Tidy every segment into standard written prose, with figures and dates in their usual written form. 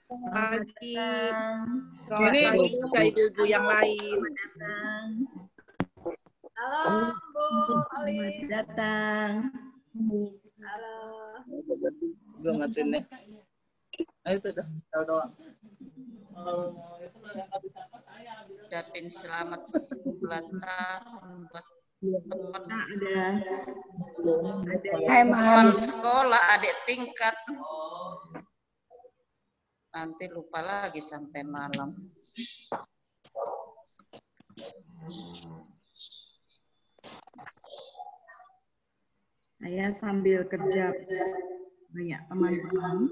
pagi. Selamat pagi juga ibu-ibu yang lain. Halo, Bu Oli. Selamat datang. Halo. Belum ngacinnya. Nah, itu dah, tahu doang. Itu yang nggak bisa apa saya. Ucapin selamat ulang tahun buat teman teman sekolah, adik tingkat. Nanti lupa lagi sampai malam. Saya sambil kerja banyak teman-teman.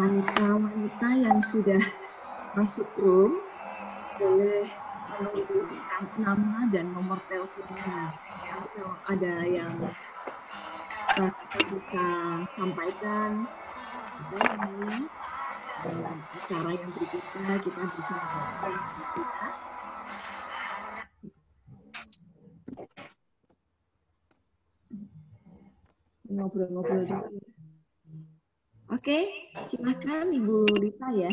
Wanita-wanita yang sudah masuk room boleh menuliskan nama dan nomor teleponnya. Nanti kalau ada yang kita bisa sampaikan dalam acara yang berikutnya, kita bisa ngobrol seperti itu. Ngobrol-ngobrol dulu. Oke, silakan Ibu Rita ya.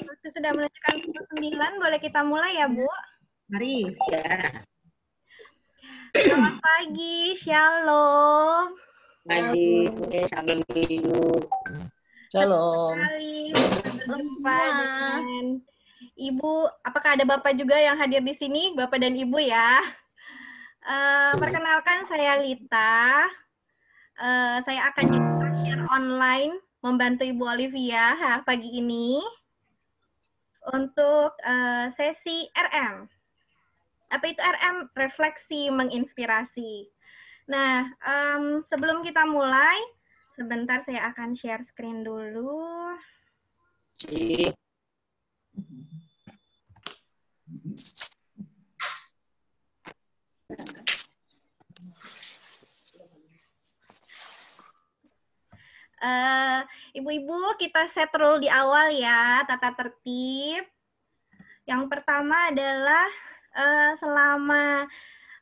Waktu sudah menunjukkan pukul 9, boleh kita mulai ya, Bu? Mari. Ya. Selamat pagi, Shalom. Pagi, shalom Ibu. Shalom. Kali berjumpa dengan Ibu. Apakah ada Bapak juga yang hadir di sini, Bapak dan Ibu ya? Perkenalkan, saya Lita. Saya akan juga share online membantu Ibu Olivia pagi ini untuk sesi RM. Apa itu RM? Refleksi menginspirasi. Nah, sebelum kita mulai, sebentar saya akan share screen dulu. Ibu-ibu, kita set rule di awal ya, tata tertib. Yang pertama adalah selama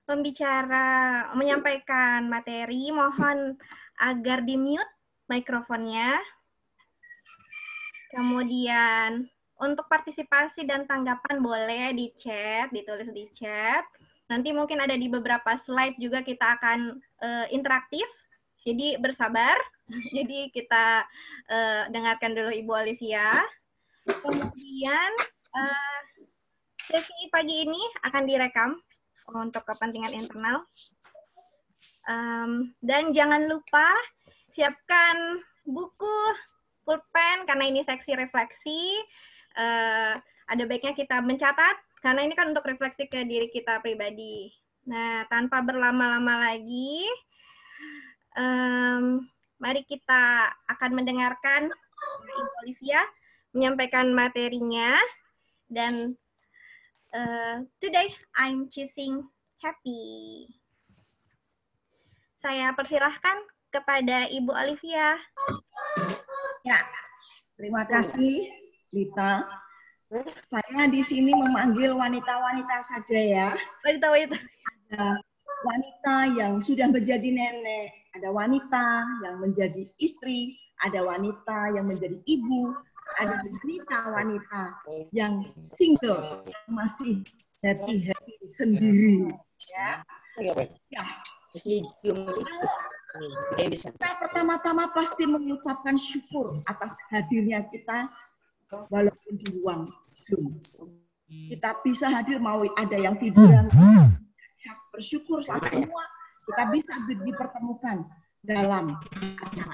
pembicara menyampaikan materi, mohon agar di-mute mikrofonnya. Kemudian untuk partisipasi dan tanggapan boleh di chat, ditulis di chat. Nanti mungkin ada di beberapa slide juga kita akan interaktif. Jadi bersabar. Jadi kita dengarkan dulu Ibu Olivia. Kemudian sesi pagi ini akan direkam untuk kepentingan internal. Dan jangan lupa siapkan buku, pulpen, karena ini seksi refleksi. Ada baiknya kita mencatat, karena ini kan untuk refleksi ke diri kita pribadi. Nah, tanpa berlama-lama lagi, mari kita akan mendengarkan Ibu Olivia menyampaikan materinya. Dan today I'm choosing happy. Saya persilahkan kepada Ibu Olivia. Ya, terima kasih Lita. Saya di sini memanggil wanita-wanita saja ya. Wanita-wanita. Ada wanita yang sudah menjadi nenek, ada wanita yang menjadi istri, ada wanita yang menjadi ibu, ada wanita-wanita yang single, masih happy sendiri. Ya. Ya. Kita pertama-tama pasti mengucapkan syukur atas hadirnya kita walaupun di ruang Zoom. Kita bisa hadir mau ada yang tiduran, bersyukur semua kita bisa dipertemukan dalam acara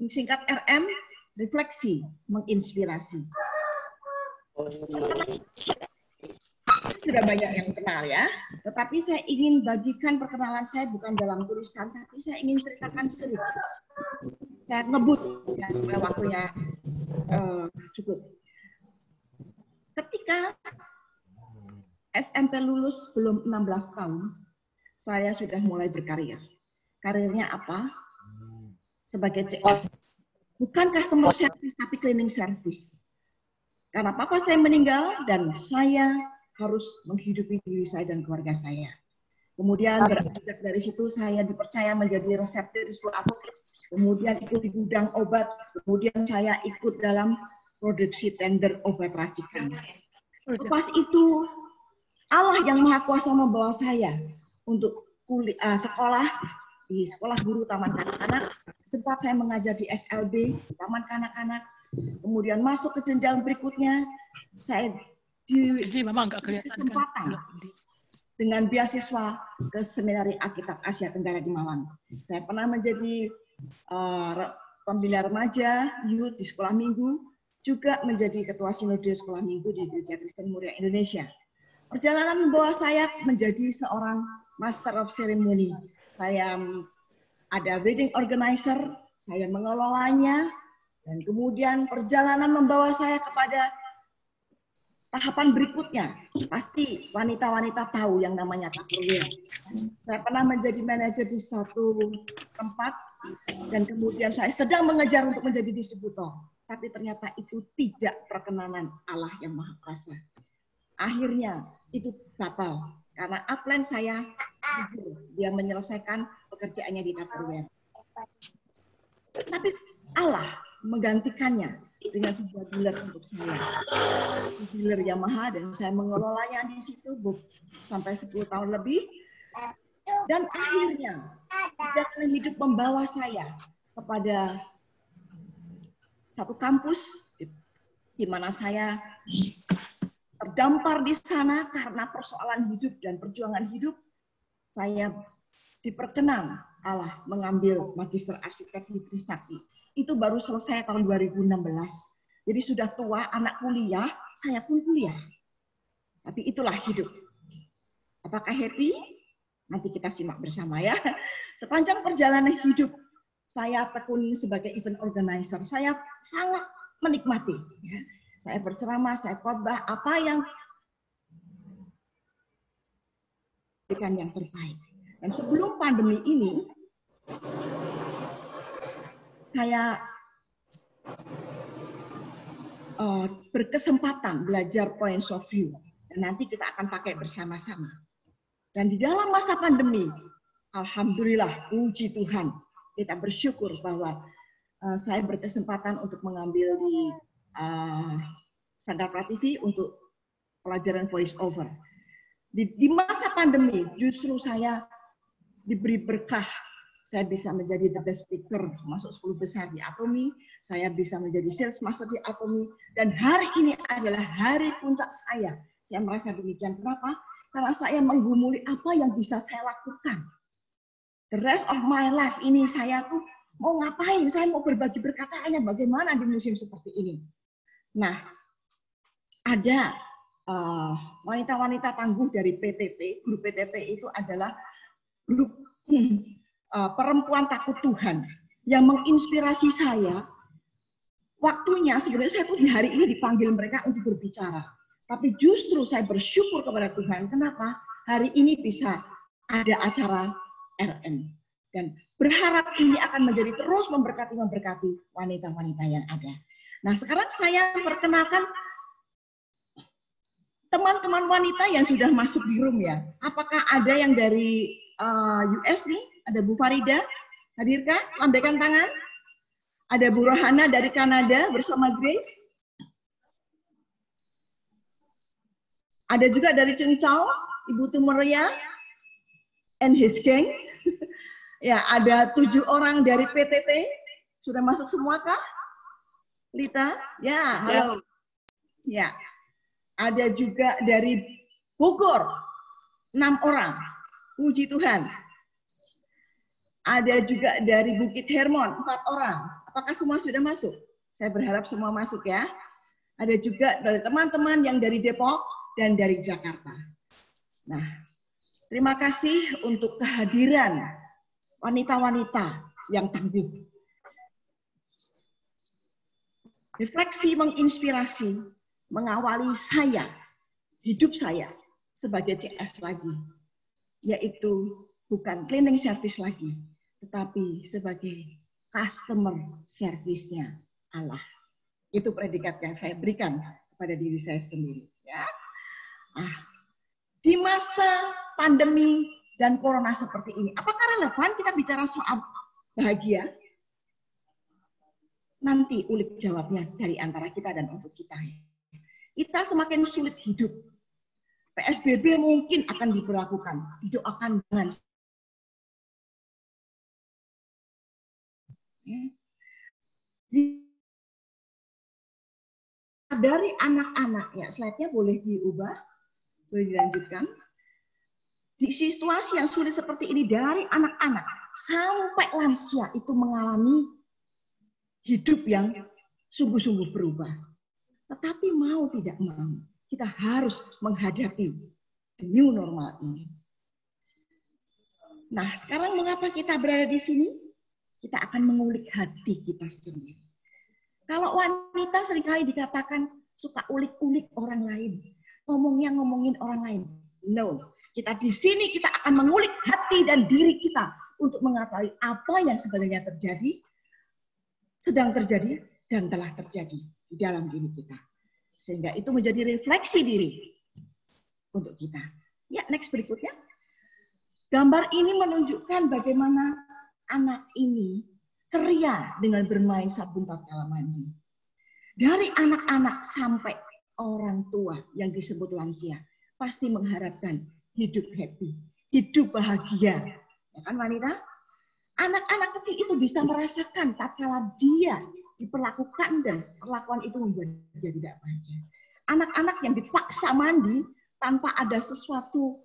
singkat RM, refleksi menginspirasi. Sudah banyak yang kenal ya, tetapi saya ingin bagikan perkenalan saya bukan dalam tulisan, tapi saya ingin ceritakan sedikit. Saya ngebut ya, supaya waktunya cukup. Ketika SMP lulus belum 16 tahun, saya sudah mulai berkarir. Karirnya apa? Sebagai CS. Bukan customer service, tapi cleaning service. Karena papa saya meninggal dan saya harus menghidupi diri saya dan keluarga saya. Kemudian beranjak dari situ saya dipercaya menjadi reseptir di sebuah apotek. Kemudian ikut di gudang obat. Kemudian saya ikut dalam produksi tender obat racikan. Lepas itu Allah yang Maha Kuasa membawa saya untuk sekolah di sekolah guru taman kanak-kanak. Sempat saya mengajar di SLB, taman kanak-kanak. Kemudian masuk ke jenjang berikutnya, saya kesempatan dengan beasiswa ke Seminari Alkitab Asia Tenggara di Malang. Saya pernah menjadi pembina remaja, youth di sekolah minggu, juga menjadi ketua sinode sekolah minggu di Gereja Kristen Muria Indonesia. Perjalanan membawa saya menjadi seorang Master of Ceremony. Saya ada wedding organizer, saya mengelolanya, dan kemudian perjalanan membawa saya kepada tahapan berikutnya. Pasti wanita-wanita tahu yang namanya Tupperware. Saya pernah menjadi manajer di satu tempat, dan kemudian saya sedang mengejar untuk menjadi distributor. Tapi ternyata itu tidak perkenanan Allah yang Maha Kuasa. Akhirnya itu batal. Karena upline saya, dia menyelesaikan pekerjaannya di Tupperware. Tapi Allah menggantikannya dengan sebuah dealer untuk saya. Dealer Yamaha, dan saya mengelolanya di situ sampai 10 tahun lebih. Dan akhirnya jalan hidup membawa saya kepada satu kampus di mana saya terdampar di sana karena persoalan hidup dan perjuangan hidup. Saya diperkenan Allah mengambil magister arsitek di Trisakti. Itu baru selesai tahun 2016. Jadi sudah tua, anak kuliah, saya pun kuliah. Tapi itulah hidup. Apakah happy? Nanti kita simak bersama ya. Sepanjang perjalanan hidup saya tekuni sebagai event organizer, saya sangat menikmati. Ya. Saya berceramah, saya khotbah, apa yang yang terbaik. Dan sebelum pandemi ini, saya berkesempatan belajar points of view. Dan nanti kita akan pakai bersama-sama. Dan di dalam masa pandemi, alhamdulillah, puji Tuhan, kita bersyukur bahwa saya berkesempatan untuk mengambil di Sanggar TV untuk pelajaran voice over. Di masa pandemi, justru saya diberi berkah. Saya bisa menjadi the best speaker, masuk 10 besar di Atomi. Saya bisa menjadi sales master di Atomi. Dan hari ini adalah hari puncak saya. Saya merasa demikian. Kenapa? Karena saya menggumuli apa yang bisa saya lakukan. The rest of my life ini saya tuh mau ngapain? Saya mau berbagi berkat caranya bagaimana di musim seperti ini. Nah, ada wanita-wanita tangguh dari PTT. Grup PTT itu adalah grup perempuan takut Tuhan yang menginspirasi saya. Waktunya sebenarnya saya tuh di hari ini dipanggil mereka untuk berbicara. Tapi justru saya bersyukur kepada Tuhan. Kenapa? Hari ini bisa ada acara RM. Dan berharap ini akan menjadi terus memberkati wanita-wanita yang ada. Nah, sekarang saya perkenalkan teman-teman wanita yang sudah masuk di room ya. Apakah ada yang dari US nih? Ada Bu Farida, hadirkah? Lambaikan tangan. Ada Bu Rohana dari Kanada bersama Grace. Ada juga dari Cencau, Ibu Tumeria and his gang. Ya, ada 7 orang dari PTT. Sudah masuk semua kah? Lita? Ya, halo. Ya. Ada juga dari Bogor, 6 orang. Puji Tuhan. Ada juga dari Bukit Hermon, 4 orang. Apakah semua sudah masuk? Saya berharap semua masuk ya. Ada juga dari teman-teman yang dari Depok dan dari Jakarta. Nah, terima kasih untuk kehadiran wanita-wanita yang tangguh. Refleksi menginspirasi, mengawali saya, hidup saya sebagai CS lagi. Yaitu bukan cleaning service lagi, tetapi sebagai customer service-nya Allah. Itu predikat yang saya berikan kepada diri saya sendiri. Ya. Di masa pandemi dan corona seperti ini, apakah relevan kita bicara soal bahagia? Nanti ulik jawabnya dari antara kita dan untuk kita. Kita semakin sulit hidup. PSBB mungkin akan diberlakukan. Didoakan dengan dari anak-anak, ya slide-nya boleh diubah, boleh dilanjutkan. Di situasi yang sulit seperti ini, dari anak-anak sampai lansia itu mengalami hidup yang sungguh-sungguh berubah. Tetapi mau tidak mau, kita harus menghadapi new normal ini. Nah, sekarang mengapa kita berada di sini? Kita akan mengulik hati kita sendiri. Kalau wanita seringkali dikatakan suka ulik-ulik orang lain, ngomongin orang lain. No, kita di sini kita akan mengulik hati dan diri kita untuk mengetahui apa yang sebenarnya terjadi, sedang terjadi, dan telah terjadi di dalam diri kita. Sehingga itu menjadi refleksi diri untuk kita. Ya, next berikutnya. Gambar ini menunjukkan bagaimana anak ini ceria dengan bermain sabun tatkala mandi. Dari anak-anak sampai orang tua yang disebut lansia, pasti mengharapkan hidup happy, hidup bahagia. Ya kan wanita? Anak-anak kecil itu bisa merasakan tatkala dia diperlakukan dan perlakuan itu membuat dia tidak bahagia. Anak-anak yang dipaksa mandi tanpa ada sesuatu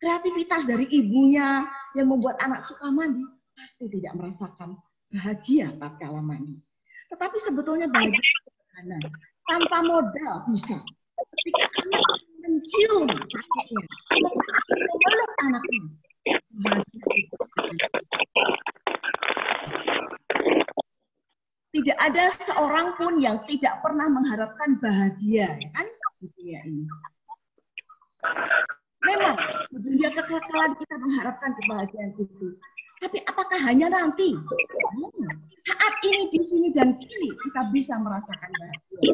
kreativitas dari ibunya yang membuat anak suka mandi, pasti tidak merasakan bahagia tatkala mandi. Tetapi sebetulnya bahagia sederhana, tanpa modal bisa. Ketika anak mencium kakeknya, atau memeluk anaknya, bahagia itu akan. Tidak ada seorang pun yang tidak pernah mengharapkan bahagia, ya kan? Di dunia ini. Memang di dunia kekekalan kita mengharapkan kebahagiaan itu. Tapi apakah hanya nanti? Saat ini, di sini, dan kini kita bisa merasakan bahagia.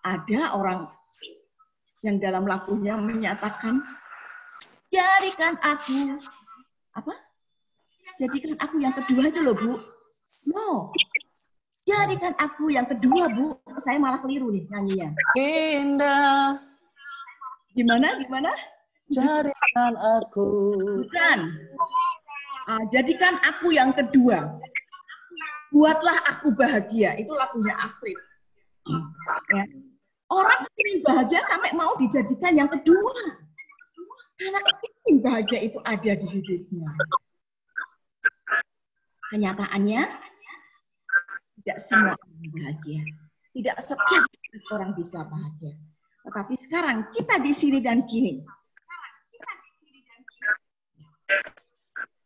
Ada orang yang dalam lagunya menyatakan, jadikan aku, apa? Jadikan aku yang kedua itu loh, Bu. No. Jadikan aku yang kedua, Bu. Saya malah keliru nih nyanyinya. Indah. Gimana? Jadikan aku. Bukan. Jadikan aku yang kedua. Buatlah aku bahagia. Itu lagunya Astrid. Ya. Orang ingin bahagia sampai mau dijadikan yang kedua. Karena ingin bahagia itu ada di hidupnya. Kenyataannya, tidak semua orang bahagia. Tidak setiap orang bisa bahagia. Tetapi sekarang kita di sini dan kini.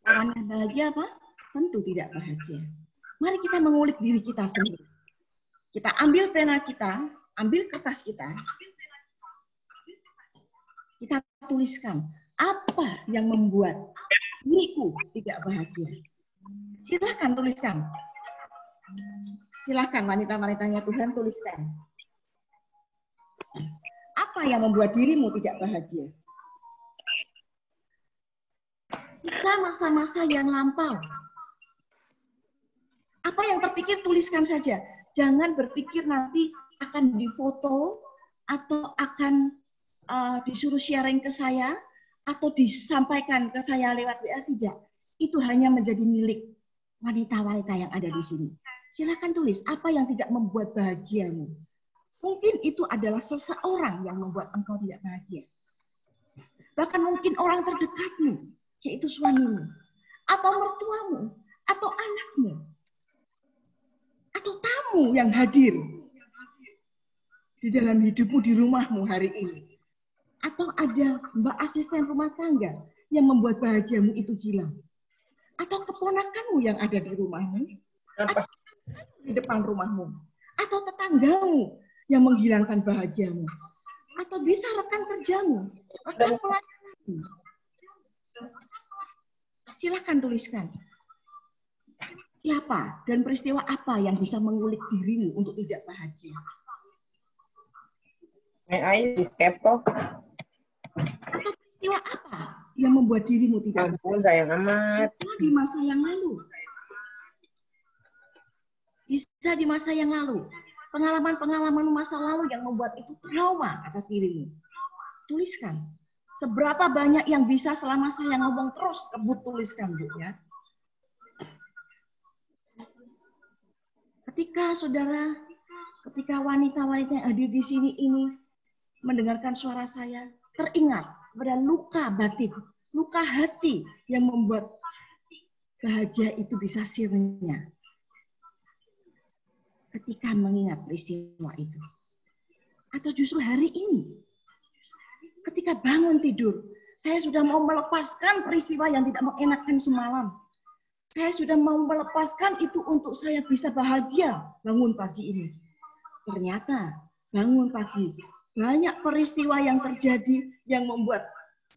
Lawannya bahagia apa? Tentu tidak bahagia. Mari kita mengulik diri kita sendiri. Kita ambil pena kita, ambil kertas kita. Kita tuliskan apa yang membuat diriku tidak bahagia. Silakan tuliskan. Silakan wanita-wanitanya Tuhan tuliskan. Apa yang membuat dirimu tidak bahagia? Bisa masa-masa yang lampau. Apa yang terpikir tuliskan saja. Jangan berpikir nanti akan difoto atau akan disuruh sharing ke saya atau disampaikan ke saya lewat WA. Tidak. Itu hanya menjadi milik wanita-wanita yang ada di sini. Silakan tulis apa yang tidak membuat bahagiamu. Mungkin itu adalah seseorang yang membuat engkau tidak bahagia. Bahkan mungkin orang terdekatmu, yaitu suamimu, atau mertuamu, atau anakmu, atau tamu yang hadir di dalam hidupmu, di rumahmu hari ini. Atau ada mbak asisten rumah tangga yang membuat bahagiamu itu hilang. Atau keponakanmu yang ada di rumahmu. Atau di depan rumahmu. Atau tetanggamu yang menghilangkan bahagiamu. Atau bisa rekan kerjamu. Rekan pelayananmu. Silakan tuliskan. Siapa dan peristiwa apa yang bisa mengulik dirimu untuk tidak bahagia? Ayo kepo. Atau peristiwa apa yang membuat dirimu tidak bahagia? Sayang amat. Di masa yang lalu. Bisa di masa yang lalu. Pengalaman-pengalaman masa lalu yang membuat itu trauma atas dirimu. Tuliskan. Seberapa banyak yang bisa selama saya ngomong terus, kebut tuliskan, Bu, ya. Ketika saudara, ketika wanita-wanita yang hadir di sini ini mendengarkan suara saya, teringat pada luka batin, luka hati yang membuat bahagia itu bisa sirna. Ketika mengingat peristiwa itu. Atau justru hari ini, ketika bangun tidur, saya sudah mau melepaskan peristiwa yang tidak mengenakan semalam. Saya sudah mau melepaskan itu untuk saya bisa bahagia bangun pagi ini. Ternyata bangun pagi, banyak peristiwa yang terjadi yang membuat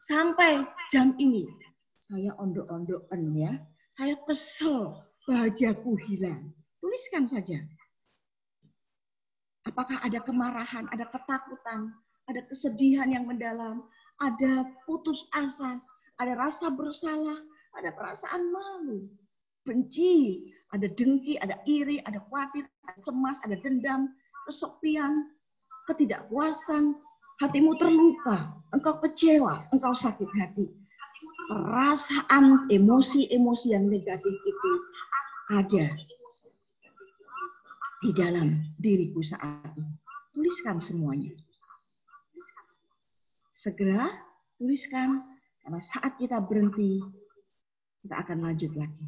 sampai jam ini saya ondok-ondokan ya. Saya kesel, bahagiaku hilang. Tuliskan saja. Apakah ada kemarahan, ada ketakutan, ada kesedihan yang mendalam, ada putus asa, ada rasa bersalah, ada perasaan malu, benci, ada dengki, ada iri, ada khawatir, ada cemas, ada dendam, kesepian, ketidakpuasan, hatimu terluka, engkau kecewa, engkau sakit hati. Perasaan emosi-emosi yang negatif itu ada di dalam diriku saat ini. Tuliskan semuanya. Segera tuliskan, karena saat kita berhenti, kita akan lanjut lagi.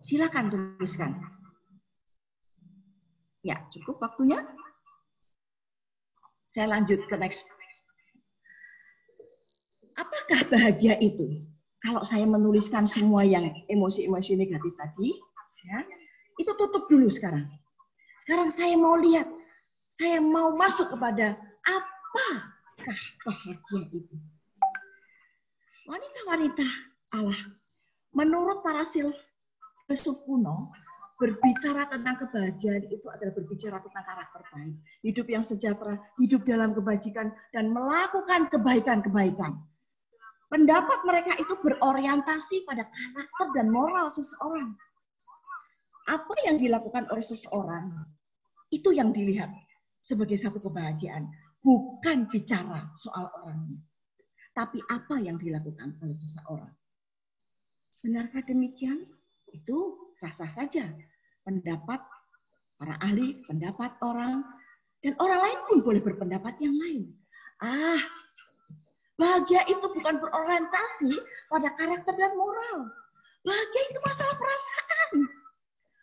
Silakan tuliskan. Ya, cukup waktunya. Saya lanjut ke next. Apakah bahagia itu? Kalau saya menuliskan semua yang emosi-emosi negatif tadi, ya, itu tutup dulu sekarang. Sekarang saya mau lihat, saya mau masuk kepada apakah bahagia itu. Wanita-wanita Allah, menurut para filsuf kuno, berbicara tentang kebahagiaan itu adalah berbicara tentang karakter baik. Hidup yang sejahtera, hidup dalam kebajikan, dan melakukan kebaikan-kebaikan. Pendapat mereka itu berorientasi pada karakter dan moral seseorang. Apa yang dilakukan oleh seseorang, itu yang dilihat sebagai satu kebahagiaan. Bukan bicara soal orangnya, tapi apa yang dilakukan oleh seseorang. Benarkah demikian? Itu sah-sah saja. Pendapat para ahli, pendapat orang, dan orang lain pun boleh berpendapat yang lain. Bahagia itu bukan berorientasi pada karakter dan moral. Bahagia itu masalah perasaan.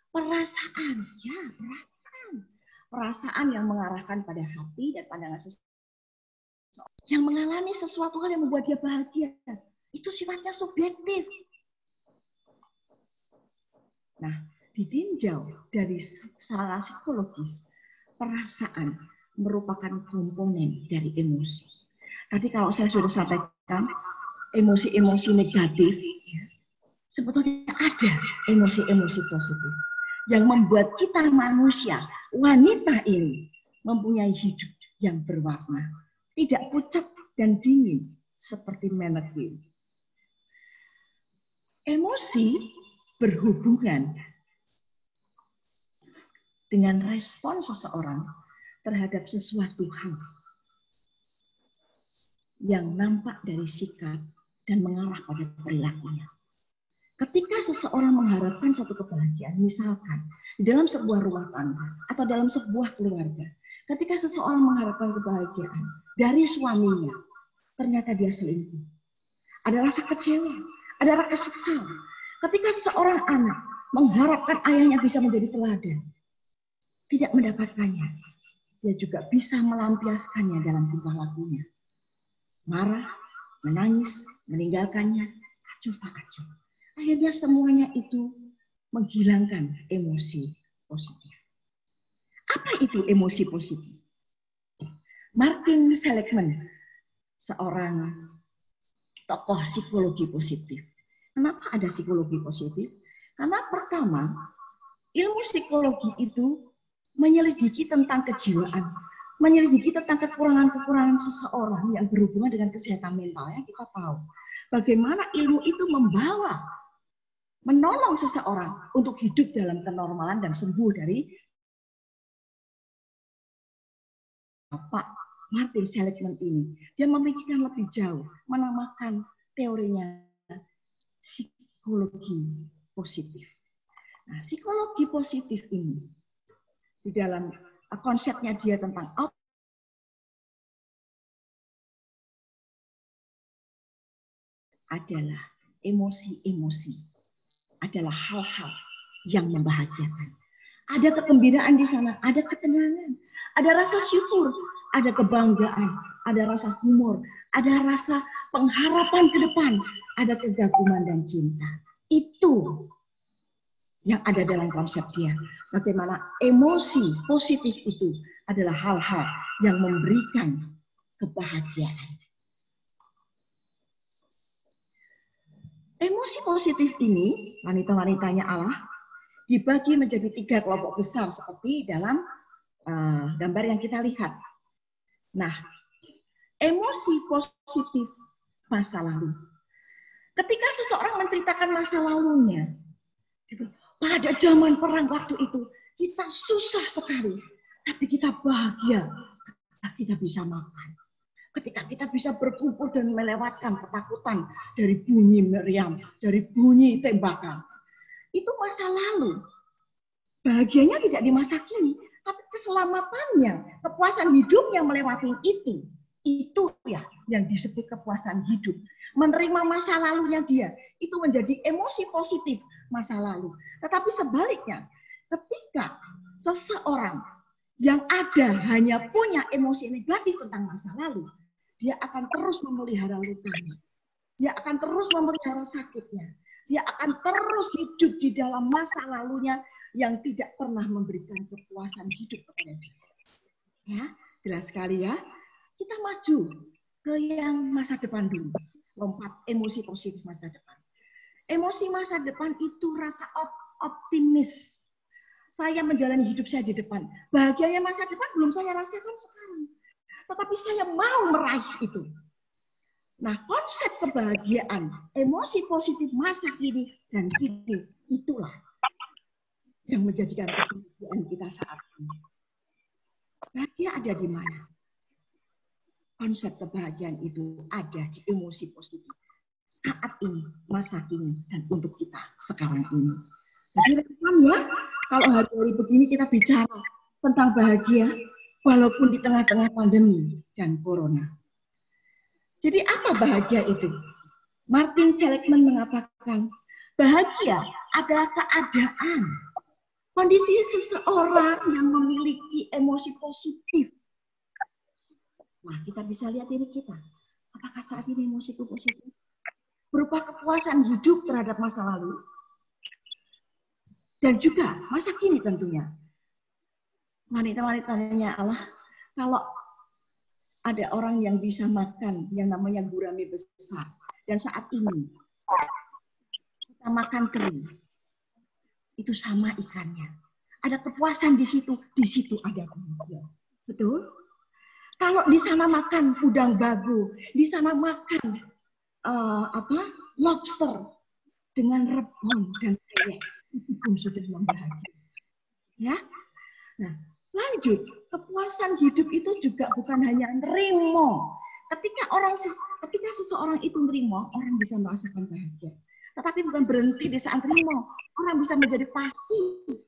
Perasaan, ya perasaan. Perasaan yang mengarahkan pada hati dan pandangan seseorang. Yang mengalami sesuatu hal yang membuat dia bahagia. Itu sifatnya subjektif. Nah, ditinjau dari secara psikologis, perasaan merupakan komponen dari emosi. Tadi kalau saya sudah sampaikan, emosi-emosi negatif, ya, sebetulnya ada emosi-emosi positif yang membuat kita manusia, wanita ini, mempunyai hidup yang berwarna, tidak pucat dan dingin seperti mannequin. Emosi berhubungan dengan respon seseorang terhadap sesuatu hal yang nampak dari sikap dan mengarah pada perilakunya. Ketika seseorang mengharapkan satu kebahagiaan, misalkan di dalam sebuah rumah tangga atau dalam sebuah keluarga, ketika seseorang mengharapkan kebahagiaan dari suaminya, ternyata dia selingkuh. Ada rasa kecewa, ada rasa kesal. Ketika seorang anak mengharapkan ayahnya bisa menjadi teladan, tidak mendapatkannya, dia juga bisa melampiaskannya dalam tingkah lakunya. Marah, menangis, meninggalkannya, acuh tak acuh. Akhirnya semuanya itu menghilangkan emosi positif. Apa itu emosi positif? Martin Seligman, seorang tokoh psikologi positif. Kenapa ada psikologi positif? Karena pertama, ilmu psikologi itu menyelidiki tentang kejiwaan, menyelidiki tentang kekurangan-kekurangan seseorang yang berhubungan dengan kesehatan mentalnya. Kita tahu bagaimana ilmu itu menolong seseorang untuk hidup dalam kenormalan dan sembuh dari Pak Martin Seligman ini. Dia memikirkan lebih jauh, menamakan teorinya psikologi positif. Nah, psikologi positif ini di dalam konsepnya dia tentang adalah emosi-emosi, adalah hal-hal yang membahagiakan. Ada kegembiraan di sana, ada ketenangan, ada rasa syukur, ada kebanggaan, ada rasa humor, ada rasa pengharapan ke depan, ada kegaguman dan cinta. Itu yang ada dalam konsep dia. Bagaimana emosi positif itu adalah hal-hal yang memberikan kebahagiaan. Emosi positif ini, wanita-wanitanya Allah, dibagi menjadi 3 kelompok besar seperti dalam gambar yang kita lihat. Nah, emosi positif masa lalu. Ketika seseorang menceritakan masa lalunya, pada zaman perang waktu itu, kita susah sekali, tapi kita bahagia ketika kita bisa makan. Ketika kita bisa berkumpul dan melewatkan ketakutan dari bunyi meriam, dari bunyi tembakan. Itu masa lalu. Bahagianya tidak di masa kini, tapi keselamatannya, kepuasan hidupnya melewati itu. Itu ya yang disebut kepuasan hidup. Menerima masa lalunya dia, itu menjadi emosi positif masa lalu. Tetapi sebaliknya, ketika seseorang yang ada hanya punya emosi negatif tentang masa lalu, dia akan terus memelihara lukanya. Dia akan terus memelihara sakitnya. Dia akan terus hidup di dalam masa lalunya yang tidak pernah memberikan kepuasan hidup kepada dia. Ya, jelas sekali ya. Kita maju ke yang masa depan dulu. Lompat emosi positif masa depan. Emosi masa depan itu rasa optimis. Saya menjalani hidup saya di depan. Bahagianya masa depan belum saya rasakan sekarang. Tetapi saya mau meraih itu. Nah, konsep kebahagiaan, emosi positif masa kini dan kini, itulah yang menjadikan kebahagiaan kita saat ini. Bahagia ada di mana? Konsep kebahagiaan itu ada di emosi positif. Saat ini, masa kini, dan untuk kita sekarang ini. Jadi relevan ya, kalau hari-hari begini kita bicara tentang bahagia, walaupun di tengah-tengah pandemi dan corona. Jadi apa bahagia itu? Martin Seligman mengatakan, bahagia adalah keadaan, kondisi seseorang yang memiliki emosi positif. Nah, kita bisa lihat diri kita. Apakah saat ini emosiku positif? Berupa kepuasan hidup terhadap masa lalu. Dan juga masa kini tentunya. Wanita-wanitanya Allah, kalau ada orang yang bisa makan yang namanya gurame besar. Dan saat ini kita makan kering. Itu sama ikannya. Ada kepuasan di situ ada bahagia. Betul? Kalau di sana makan udang bagu, di sana makan lobster dengan rebung dan lele, itu pun sudah membahagia. Ya. Nah, lanjut, kepuasan hidup itu juga bukan hanya nerimo. Ketika seseorang itu nerimo, orang bisa merasakan bahagia. Tetapi bukan berhenti di saat nerimo, orang bisa menjadi pasif.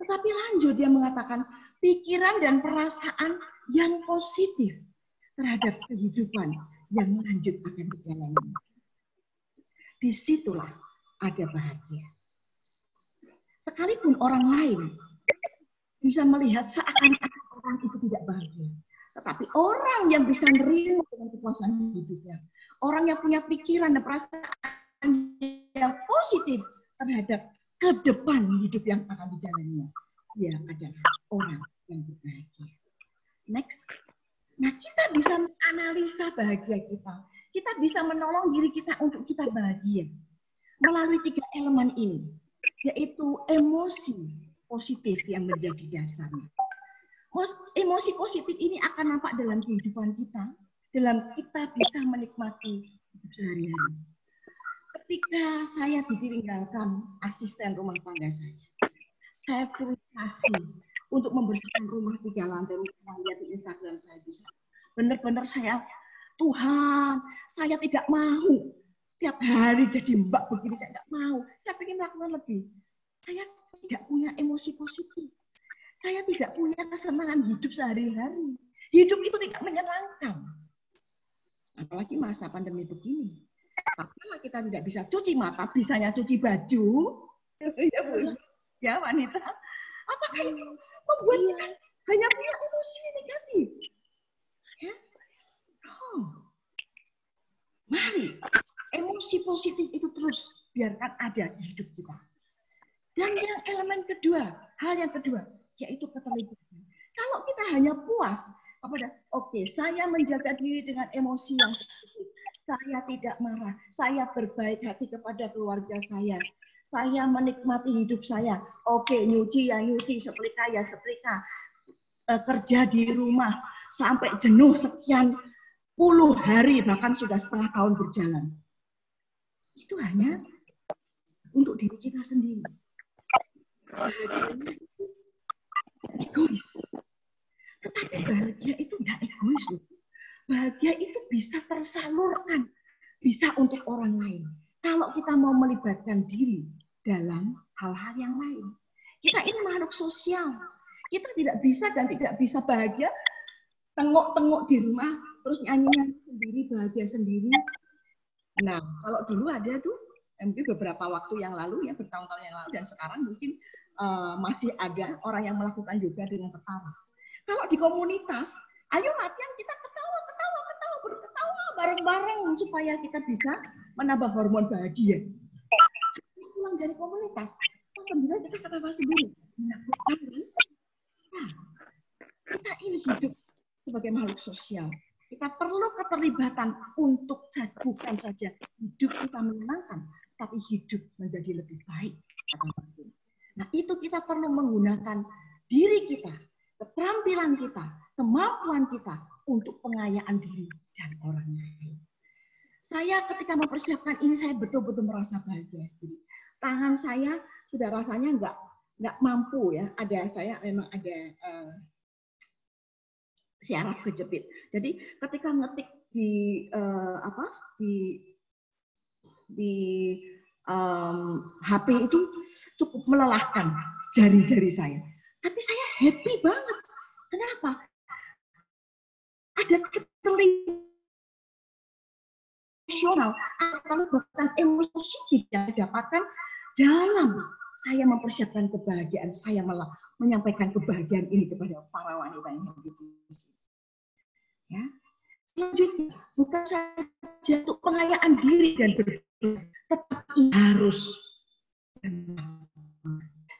Tetapi lanjut dia mengatakan pikiran dan perasaan yang positif terhadap kehidupan yang lanjut akan dijalani. Disitulah ada bahagia. Sekalipun orang lain bisa melihat seakan-akan orang itu tidak bahagia. Tetapi orang yang bisa menerima dengan kepuasan hidupnya, orang yang punya pikiran dan perasaan yang positif terhadap ke depan hidup yang akan dijalaninya, dia adalah orang yang berbahagia. Next. Nah, kita bisa menganalisa bahagia kita. Kita bisa menolong diri kita untuk kita bahagia melalui 3 elemen ini, yaitu emosi positif yang menjadi dasarnya. Emosi positif ini akan nampak dalam kehidupan kita, dalam kita bisa menikmati hidup sehari-hari. Ketika saya ditinggalkan asisten rumah tangga saya frustasi untuk membersihkan rumah 3 lantai, yang lihat di Instagram saya bisa. Benar-benar Tuhan, saya tidak mau tiap hari jadi mbak begini, saya tidak mau. Saya ingin melakukan lebih. Saya tidak punya emosi positif. Saya tidak punya kesenangan hidup sehari-hari. Hidup itu tidak menyenangkan. Apalagi masa pandemi begini. Apalagi kita tidak bisa cuci mata, bisanya cuci baju. Ya, Bu. Ya, wanita. Apakah itu membuat kita hanya punya emosi negatif? Ya? Mari, emosi positif itu terus biarkan ada di hidup kita. Dan yang elemen kedua, hal yang kedua, yaitu keterlibatan. Kalau kita hanya puas kepada, oke, saya menjaga diri dengan emosi yang positif, saya tidak marah, saya berbaik hati kepada keluarga saya menikmati hidup saya, oke, nyuci ya nyuci, setrika ya setrika, kerja di rumah sampai jenuh sekian puluh hari, bahkan sudah setengah tahun berjalan. Itu hanya untuk diri kita sendiri. Bahagianya itu egois. Tetapi bahagia itu tidak egois loh. Bahagia itu bisa tersalurkan, bisa untuk orang lain. Kalau kita mau melibatkan diri dalam hal-hal yang lain. Kita ini makhluk sosial. Kita tidak bisa dan tidak bisa bahagia tengok-tengok di rumah, terus nyanyi-nyanyi sendiri, bahagia sendiri. Nah, kalau dulu ada tuh, mungkin beberapa waktu yang lalu, ya bertahun-tahun yang lalu, dan sekarang mungkin masih ada orang yang melakukan yoga dengan ketawa. Kalau di komunitas, ayo latihan kita ketawa berketawa bareng-bareng supaya kita bisa menambah hormon bahagia. Pulang dari komunitas, kita sendiri kita ketawa sendiri. Menakutkan. Nah, kita ini hidup sebagai makhluk sosial. Kita perlu keterlibatan untuk bukan saja hidup kita menyenangkan, tapi hidup menjadi lebih baik. Nah, itu kita perlu menggunakan diri kita, keterampilan kita, kemampuan kita untuk pengayaan diri dan orang lain. Saya ketika mempersiapkan ini, saya betul-betul merasa bahagia sendiri. Tangan saya sudah rasanya nggak mampu ya. Saya memang ada syaraf kejepit. Jadi ketika ngetik di HP itu cukup melelahkan jari-jari saya. Tapi saya happy banget. Kenapa? Ada keterlibatan emosional atau bahkan emosi yang didapatkan dalam saya mempersiapkan kebahagiaan, saya malah menyampaikan kebahagiaan ini kepada para wanita yang hadir di sini. Ya. Selanjutnya, bukan saja untuk pengayaan diri dan berdoa, tetapi harus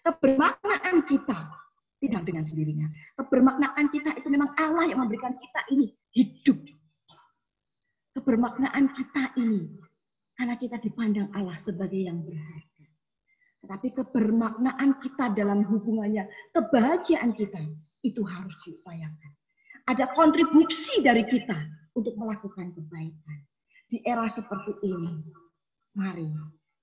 kebermaknaan kita tidak dengan sendirinya. Kebermaknaan kita itu memang Allah yang memberikan kita ini hidup. Kebermaknaan kita ini karena kita dipandang Allah sebagai yang berharga. Tetapi kebermaknaan kita dalam hubungannya, kebahagiaan kita itu harus diupayakan. Ada kontribusi dari kita untuk melakukan kebaikan. Di era seperti ini, mari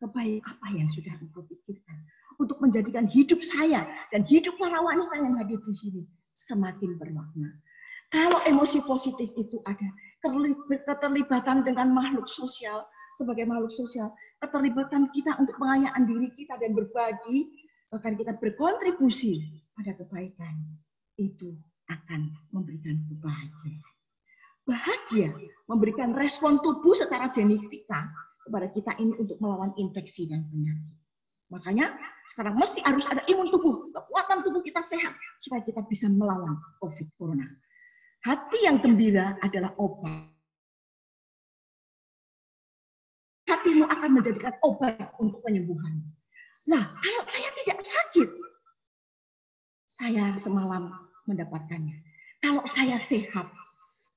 kebaikan apa yang sudah engkau pikirkan untuk menjadikan hidup saya dan hidup para wanita yang hadir di sini semakin bermakna. Kalau emosi positif itu ada, keterlibatan dengan makhluk sosial, sebagai makhluk sosial, keterlibatan kita untuk pengayaan diri kita dan berbagi, bahkan kita berkontribusi pada kebaikan, itu akan memberikan kebahagiaan. Bahagia memberikan respon tubuh secara genetika kepada kita ini untuk melawan infeksi dan penyakit. Makanya sekarang mesti harus ada imun tubuh, kekuatan tubuh kita sehat supaya kita bisa melawan COVID Corona. Hati yang gembira adalah obat. Hatimu akan menjadikan obat untuk penyembuhan. Nah, kalau saya tidak sakit, saya semalam mendapatkannya. Kalau saya sehat,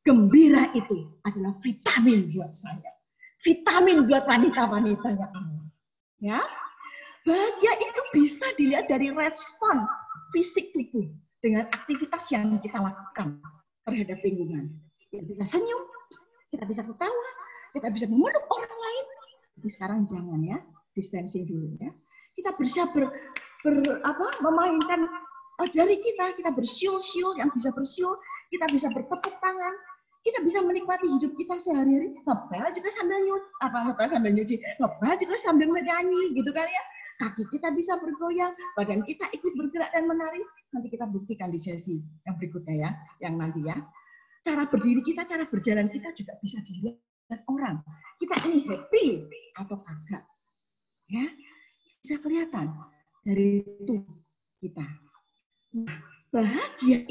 gembira itu adalah vitamin buat saya. Vitamin buat wanita-wanitanya Allah. Ya, bahagia itu bisa dilihat dari respon fisik tubuh dengan aktivitas yang kita lakukan terhadap lingkungan. Kita bisa senyum, kita bisa ketawa, kita bisa memeluk orang lain. Tapi sekarang jangan ya, distancing dulu ya. Kita bisa memainkan jari kita bersiul-siul yang bisa bersiul, kita bisa bertepuk tangan, kita bisa menikmati hidup kita sehari-hari. Ngebel juga sambil nyuci, ngebel juga sambil menyanyi, gitu kan ya. Kaki kita bisa bergoyang, badan kita ikut bergerak dan menari. Nanti kita buktikan di sesi yang berikutnya ya, yang nanti ya. Cara berdiri kita, cara berjalan kita juga bisa dilihat orang. Kita ini happy atau kagak. Ya, bisa kelihatan dari tubuh kita. Nah, bahagia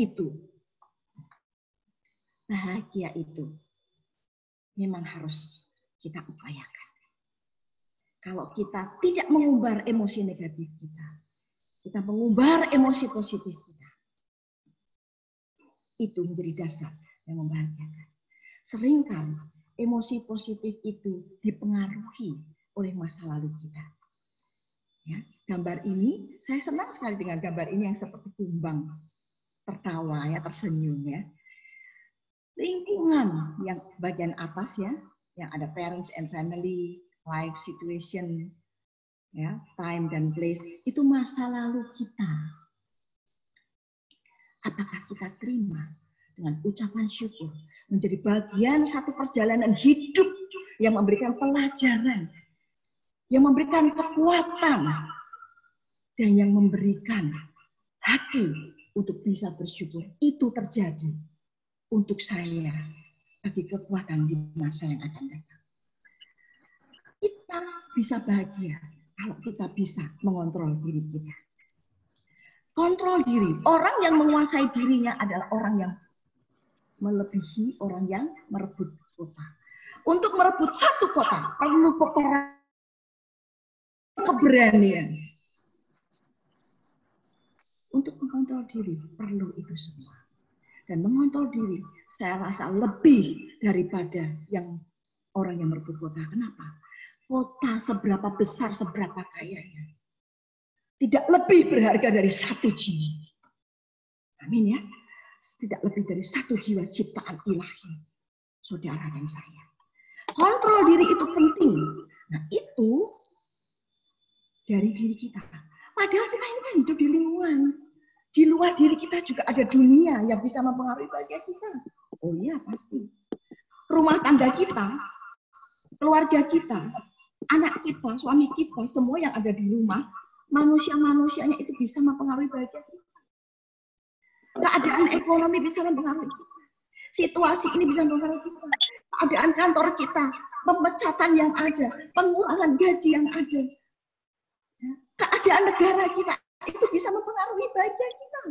itu memang harus kita upayakan. Kalau kita tidak mengumbar emosi negatif kita mengumbar emosi positif kita, itu menjadi dasar yang membahagiakan. Seringkali emosi positif itu dipengaruhi oleh masa lalu kita. Ya, gambar ini, saya senang sekali dengan gambar ini yang seperti kumbang, tertawa ya, tersenyum ya. Lingkungan yang bagian atas ya, yang ada parents and family, life situation, ya, time dan place, itu masa lalu kita. Apakah kita terima dengan ucapan syukur menjadi bagian satu perjalanan hidup yang memberikan pelajaran, yang memberikan kekuatan, dan yang memberikan hati untuk bisa bersyukur. Itu terjadi untuk saya bagi kekuatan di masa yang akan datang. Kita bisa bahagia kalau kita bisa mengontrol diri kita. Kontrol diri. Orang yang menguasai dirinya adalah orang yang melebihi orang yang merebut kota. Untuk merebut satu kota perlu peperangan, keberanian. Untuk mengontrol diri perlu itu semua. Dan mengontrol diri saya rasa lebih daripada yang orang yang merebut kota. Kenapa? Kota seberapa besar, seberapa kayanya. Tidak lebih berharga dari satu jiwa. Amin ya. Tidak lebih dari satu jiwa ciptaan ilahi. Saudara dan saya. Kontrol diri itu penting. Nah itu dari diri kita. Padahal kita ini kan hidup di lingkungan. Di luar diri kita juga ada dunia yang bisa mempengaruhi bahagia kita. Oh iya pasti. Rumah tangga kita, keluarga kita, anak kita, suami kita, semua yang ada di rumah, manusia-manusianya itu bisa mempengaruhi bahagia kita. Keadaan ekonomi bisa mempengaruhi kita. Situasi ini bisa mempengaruhi kita. Keadaan kantor kita, pemecatan yang ada, pengurangan gaji yang ada. Keadaan negara kita itu bisa mempengaruhi bahagia kita.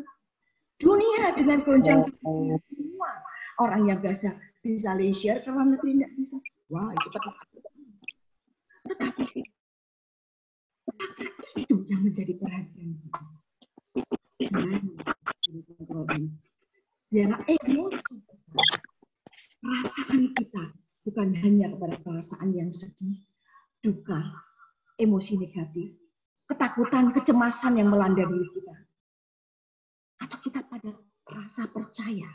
Dunia dengan gonjang semua. Orang yang bisa leisure karena negeri tidak bisa. Wah, itu tetapi itu yang menjadi perhatian kita. Biar emosi, perasaan kita bukan hanya kepada perasaan yang sedih, duka, emosi negatif, ketakutan, kecemasan yang melanda diri kita. Atau kita pada rasa percaya.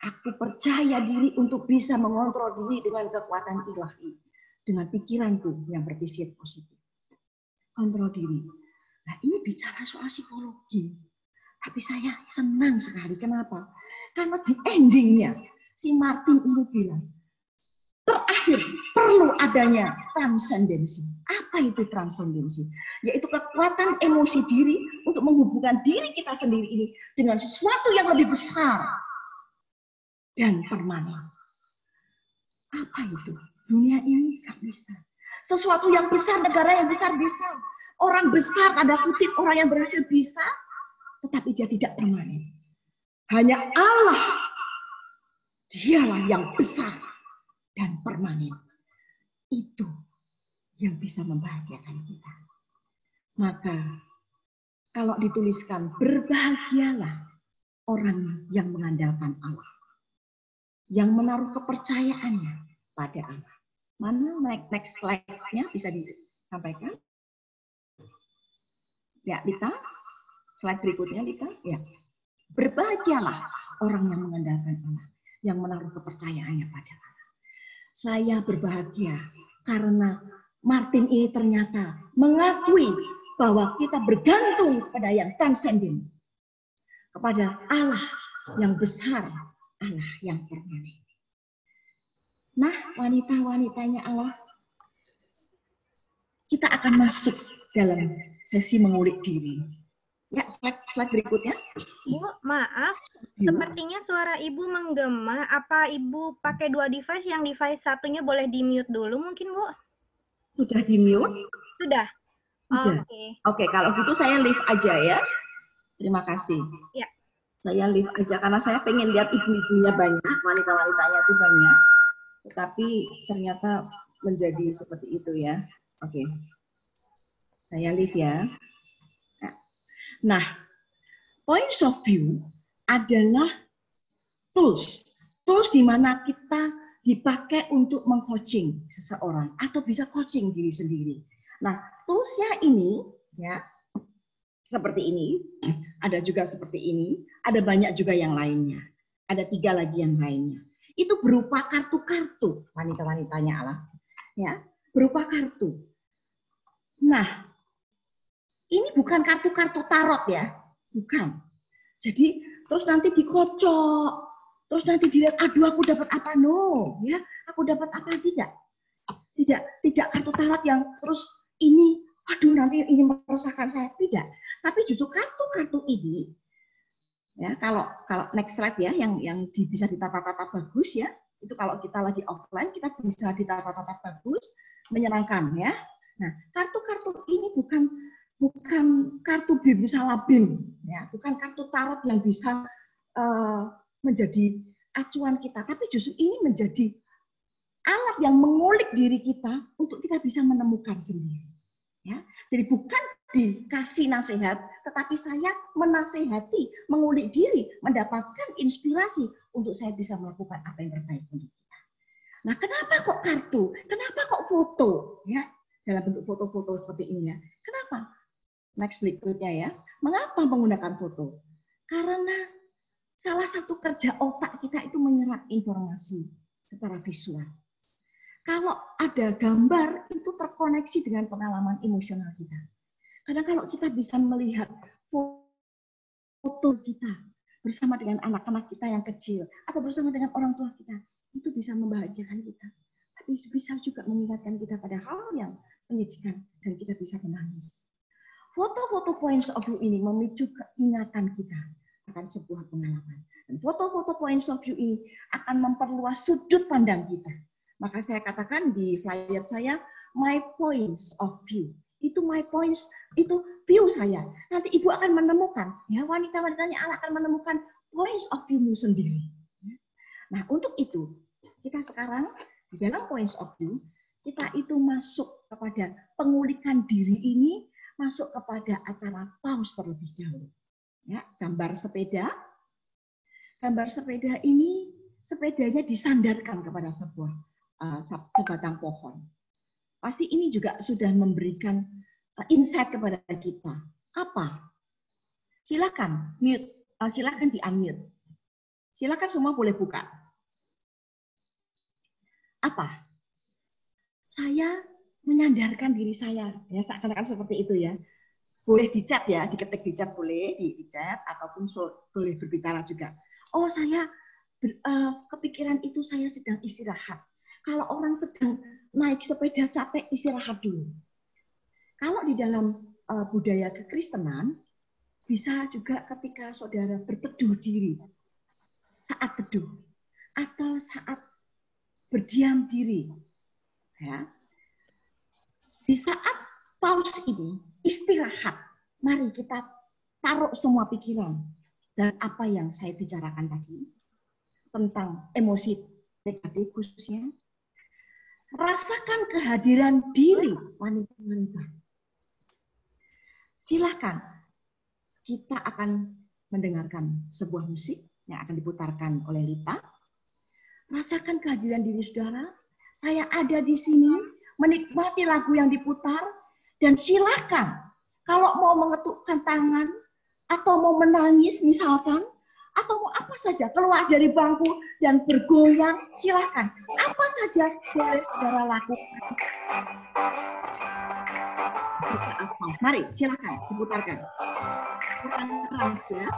Aku percaya diri untuk bisa mengontrol diri dengan kekuatan ilahi. Dengan pikiranku yang berpikir positif. Kontrol diri. Nah ini bicara soal psikologi. Tapi saya senang sekali. Kenapa? Karena di endingnya si Martin ini bilang, terakhir perlu adanya transendensi. Apa itu transendensi? Yaitu kekuatan emosi diri untuk menghubungkan diri kita sendiri ini dengan sesuatu yang lebih besar dan permanen. Apa itu? Dunia ini nggak bisa. Sesuatu yang besar, negara yang besar bisa. Orang besar, tanda kutip, orang yang berhasil bisa, tetapi dia tidak permanen. Hanya Allah, dialah yang besar dan permanen. Itu yang bisa membahagiakan kita. Maka kalau dituliskan, berbahagialah orang yang mengandalkan Allah. Yang menaruh kepercayaannya pada Allah. Mana next slide-nya bisa disampaikan? Ya, Lita. Slide berikutnya, Lita. Ya. Berbahagialah orang yang mengandalkan Allah. Yang menaruh kepercayaannya pada Allah. Saya berbahagia karena Martin ini ternyata mengakui bahwa kita bergantung pada yang transenden. Kepada Allah yang besar, Allah yang permanen. Nah, wanita-wanitanya Allah, kita akan masuk dalam sesi mengulik diri. Ya, slide berikutnya. Bu, maaf, sepertinya suara Ibu menggema. Apa Ibu pakai dua device? Yang device satunya boleh di-mute dulu mungkin, Bu? Sudah di-mute? Sudah. Sudah. Oke, kalau gitu saya leave aja ya. Terima kasih. Ya. Saya leave aja karena saya pengen lihat ibu-ibunya banyak, wanita-wanitanya itu banyak. Tetapi ternyata menjadi seperti itu ya. Oke. Saya leave ya. Nah, points of view adalah tools. Tools di mana kita dipakai untuk meng-coaching seseorang atau bisa coaching diri sendiri. Nah, toolsnya ini ya seperti ini, ada juga seperti ini, ada banyak juga yang lainnya. Ada 3 lagi yang lainnya. Itu berupa kartu-kartu wanita-wanitanya Allah. Ya, berupa kartu. Nah, ini bukan kartu-kartu tarot ya, bukan. Jadi terus nanti dikocok, terus nanti dilihat, aduh aku dapat apa, no, ya, aku dapat apa, tidak kartu tarot yang terus ini, aduh nanti ini meresahkan saya, tidak. Tapi justru kartu-kartu ini, ya kalau next slide ya, yang bisa ditata-tata bagus ya, itu kalau kita lagi offline kita bisa ditata-tata bagus, menyenangkan ya. Nah, kartu-kartu ini bukan bukan kartu BIM salah BIM, ya, bukan kartu tarot yang bisa menjadi acuan kita, tapi justru ini menjadi alat yang mengulik diri kita untuk kita bisa menemukan sendiri. Ya, jadi bukan dikasih nasihat, tetapi saya menasehati, mengulik diri, mendapatkan inspirasi untuk saya bisa melakukan apa yang terbaik untuk kita. Nah, kenapa kok kartu? Kenapa kok foto? Ya, dalam bentuk foto-foto seperti ini ya. Kenapa? Next berikutnya ya. Mengapa menggunakan foto? Karena salah satu kerja otak kita itu menyerap informasi secara visual. Kalau ada gambar, itu terkoneksi dengan pengalaman emosional kita. Karena kalau kita bisa melihat foto kita bersama dengan anak-anak kita yang kecil, atau bersama dengan orang tua kita, itu bisa membahagiakan kita. Tapi bisa juga mengingatkan kita pada hal yang menyedihkan, dan kita bisa menangis. Foto-foto points of view ini memicu keingatan kita akan sebuah pengalaman. Dan foto-foto points of view ini akan memperluas sudut pandang kita. Maka saya katakan di flyer saya, my points of view. Itu my points, itu view saya. Nanti Ibu akan menemukan, ya wanita-wanitanya Allah akan menemukan points of view-mu sendiri. Nah, untuk itu, kita sekarang di dalam points of view, kita itu masuk kepada pengulikan diri ini, masuk kepada acara pause terlebih dahulu. Ya, gambar sepeda. Gambar sepeda ini, sepedanya disandarkan kepada sebuah sebatang pohon. Pasti ini juga sudah memberikan insight kepada kita. Apa? Silakan mute, silakan di-unmute. Silakan semua boleh buka. Apa? Saya menyandarkan diri saya, ya seakan-akan seperti itu ya. Boleh di chat ya, diketik di chat boleh, di chat ataupun boleh berbicara juga. Oh, saya kepikiran itu saya sedang istirahat. Kalau orang sedang naik sepeda capek, istirahat dulu. Kalau di dalam budaya kekristenan, bisa juga ketika saudara berteduh diri, saat teduh, atau saat berdiam diri. Ya. Di saat pause ini, istirahat, mari kita taruh semua pikiran. Dan apa yang saya bicarakan tadi, tentang emosi negatif khususnya, rasakan kehadiran diri wanita-wanita. Silakan, kita akan mendengarkan sebuah musik yang akan diputarkan oleh Rita. Rasakan kehadiran diri saudara. Saya ada di sini, menikmati lagu yang diputar, dan silakan, kalau mau mengetukkan tangan, atau mau menangis misalkan, atau mau apa saja, keluar dari bangku dan bergoyang, silakan. Apa saja boleh saudara lakukan. Mari, silakan diputarkan. Kurang keras ya.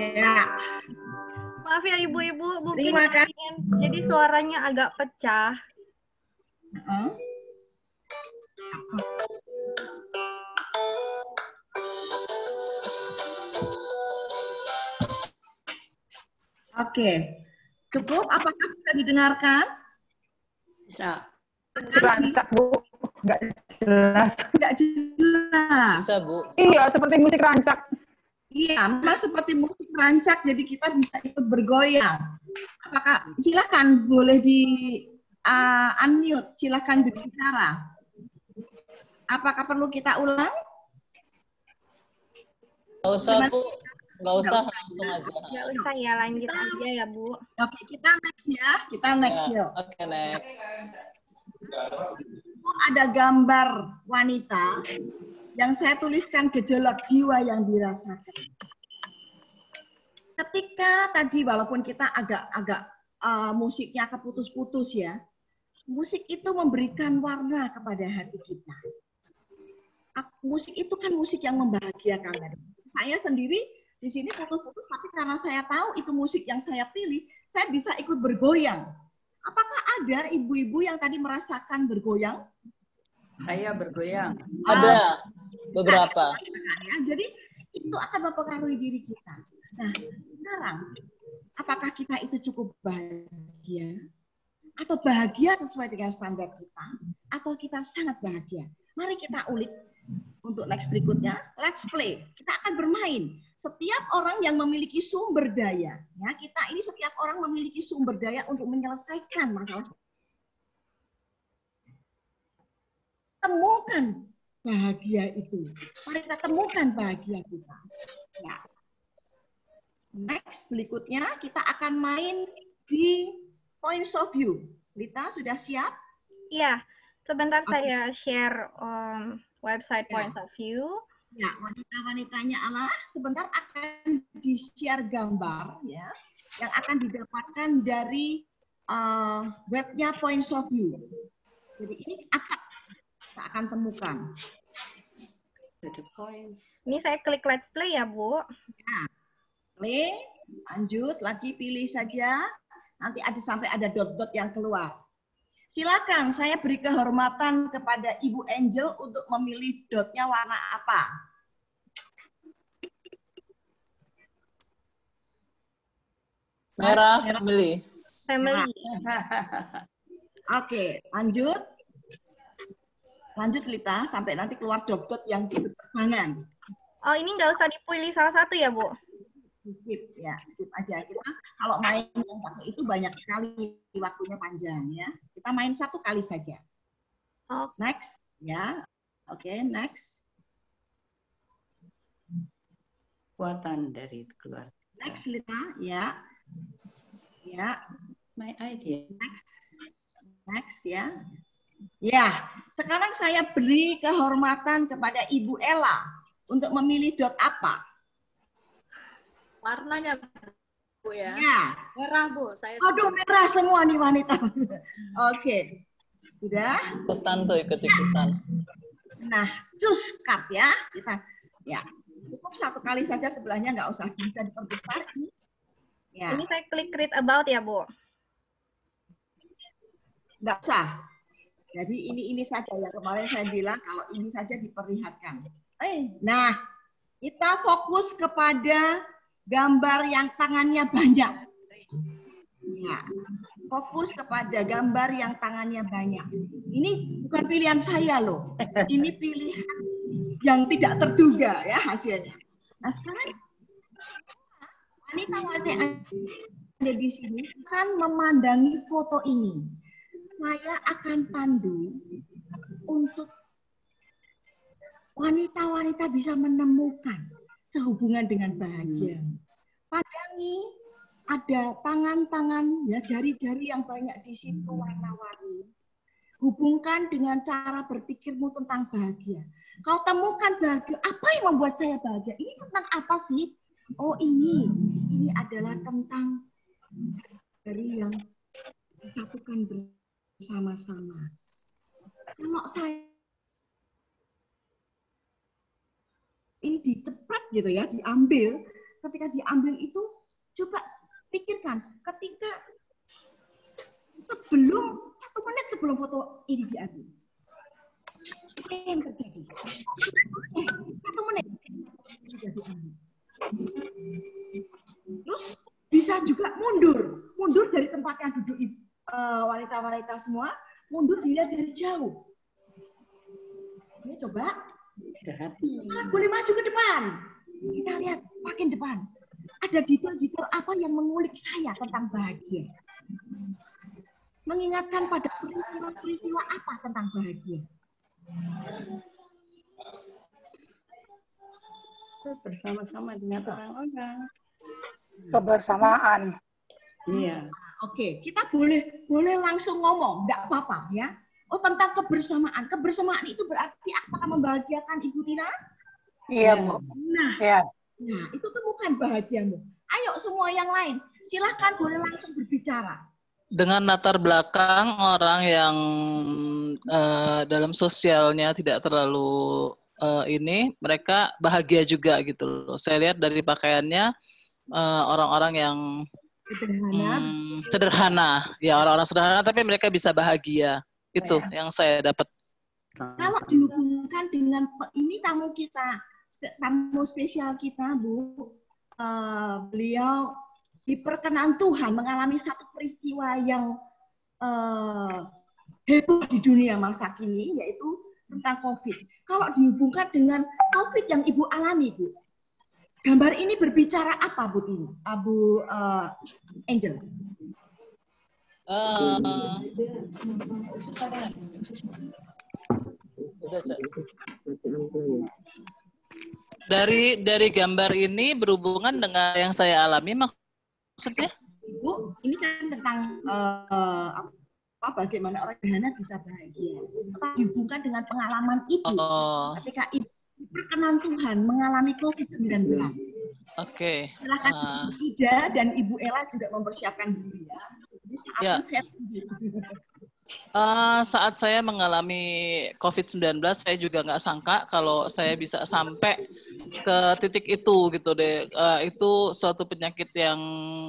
Ya. Maaf ya ibu-ibu, mungkin Terima kasih. jadi suaranya agak pecah. Oke, cukup? Apakah bisa didengarkan? Bisa. Rancak, Bu. Nggak jelas. Nggak jelas. Bisa, Bu. Iya, seperti musik rancak. Iya, memang seperti musik rancak, jadi kita bisa ikut bergoyang. Apakah silakan boleh di unmute, silakan berbicara. Apakah perlu kita ulang? Nggak usah, Bu. Nggak usah, langsung aja. Nggak usah ya, lanjut aja ya Bu. Oke, kita next ya. Kita next Ya, yuk. oke, next. Ada gambar wanita yang saya tuliskan gejolak jiwa yang dirasakan. Ketika tadi walaupun kita agak musiknya keputus-putus ya, musik itu memberikan warna kepada hati kita. Musik itu kan musik yang membahagiakan. Saya sendiri di sini putus-putus, tapi karena saya tahu itu musik yang saya pilih, saya bisa ikut bergoyang. Apakah ada ibu-ibu yang tadi merasakan bergoyang? Saya bergoyang. Ada beberapa. Ya, jadi itu akan mempengaruhi diri kita. Nah, sekarang apakah kita itu cukup bahagia? Atau bahagia sesuai dengan standar kita? Atau kita sangat bahagia? Mari kita ulik untuk next berikutnya. Let's play. Kita akan bermain. Setiap orang yang memiliki sumber daya, ya kita ini setiap orang memiliki sumber daya untuk menyelesaikan masalah. Temukan bahagia itu. Mari kita temukan bahagia kita. Ya. Next, berikutnya kita akan main di points of view. Lita, sudah siap? Iya, sebentar saya share website Ya. Points of View. Ya, wanita-wanitanya Allah sebentar akan di-share gambar ya, yang akan didapatkan dari webnya Points of View. Jadi ini acak kita akan temukan. The points. Ini saya klik Let's Play ya Bu. Ya. Play, lanjut lagi pilih saja. Nanti ada sampai ada dot-dot yang keluar. Silakan, saya beri kehormatan kepada Ibu Angel untuk memilih dotnya warna apa. Merah, family. Family. Oke, lanjut. Lanjut Lita, sampai nanti keluar dot-dot yang berterbangan. Oh, ini nggak usah dipilih salah satu ya, Bu? Skip ya, skip aja. Kita kalau main yang pakai itu banyak sekali, waktunya panjang ya. Kita main satu kali saja. Oh, Next ya. Oke, next. Kekuatan dari keluarga. Next Lita ya. Ya, My idea. next ya. Ya, sekarang saya beri kehormatan kepada Ibu Ella untuk memilih dot apa? Warnanya, Bu ya. Ya. Merah, Bu. Saya Aduh, merah semua nih wanita. Oke. Sudah? Ikutan tuh, ikut-ikutan. Nah, choose card ya. Kita ya. Cukup satu kali saja, sebelahnya nggak usah bisa diperbesar. Ya, ini saya klik read about ya, Bu? nggak usah. Jadi ini saja ya, kemarin saya bilang kalau ini saja diperlihatkan. Nah, kita fokus kepada gambar yang tangannya banyak. Ya, fokus kepada gambar yang tangannya banyak. Ini bukan pilihan saya loh. Ini pilihan yang tidak terduga ya hasilnya. Nah, sekarang wanita-wanita yang ada di sini akan memandangi foto ini. Saya akan pandu untuk wanita-wanita bisa menemukan sehubungan dengan bahagia. Pandangi ada tangan-tangan, ya jari-jari yang banyak di situ warna-warni. Hubungkan dengan cara berpikirmu tentang bahagia. Kau temukan bahagia, apa yang membuat saya bahagia? Ini tentang apa sih? Oh ini adalah tentang dari yang disatukan bersama-sama. Kalau saya ini dicepret gitu ya, diambil. Ketika diambil itu, coba pikirkan, ketika sebelum 1 menit sebelum foto ini diambil, apa yang terjadi? 1 menit sudah diambil. Terus bisa juga mundur dari tempat yang duduk wanita-wanita semua, mundur dilihat dari jauh. Ini coba, boleh maju ke depan. Kita lihat makin depan. Ada detail-detail apa yang mengulik saya tentang bahagia. Mengingatkan pada peristiwa-peristiwa apa tentang bahagia. Bersama-sama dengan orang-orang. Kebersamaan. Iya. Oke, kita boleh langsung ngomong, enggak apa-apa ya. Oh, tentang kebersamaan. Kebersamaan itu berarti apakah membahagiakan Ibu Tina? Iya, Bu. Nah, Iya. nah, itu temukan bahagiamu. Ayo semua yang lain, silahkan boleh langsung berbicara. Dengan latar belakang orang yang dalam sosialnya tidak terlalu ini, mereka bahagia juga gitu loh. Saya lihat dari pakaiannya orang-orang yang sederhana, ya orang-orang sederhana, tapi mereka bisa bahagia. Itu yang saya dapat. Kalau dihubungkan dengan ini tamu kita, tamu spesial kita, Bu, beliau diperkenan Tuhan mengalami satu peristiwa yang heboh di dunia masa kini, yaitu tentang COVID. Kalau dihubungkan dengan COVID yang Ibu alami, Bu, gambar ini berbicara apa, Bu Tini? Bu Angel? Dari gambar ini berhubungan dengan yang saya alami maksudnya? Bu, ini kan tentang bagaimana orang sederhana bisa bahagia. Dihubungkan dengan pengalaman Ibu ketika Ibu berkenan Tuhan mengalami COVID-19. Oke. Silakan Ibu Ida dan Ibu Ella juga mempersiapkan diri ya. Saat saya mengalami COVID-19, saya juga nggak sangka kalau saya bisa sampai ke titik itu gitu deh. Itu suatu penyakit yang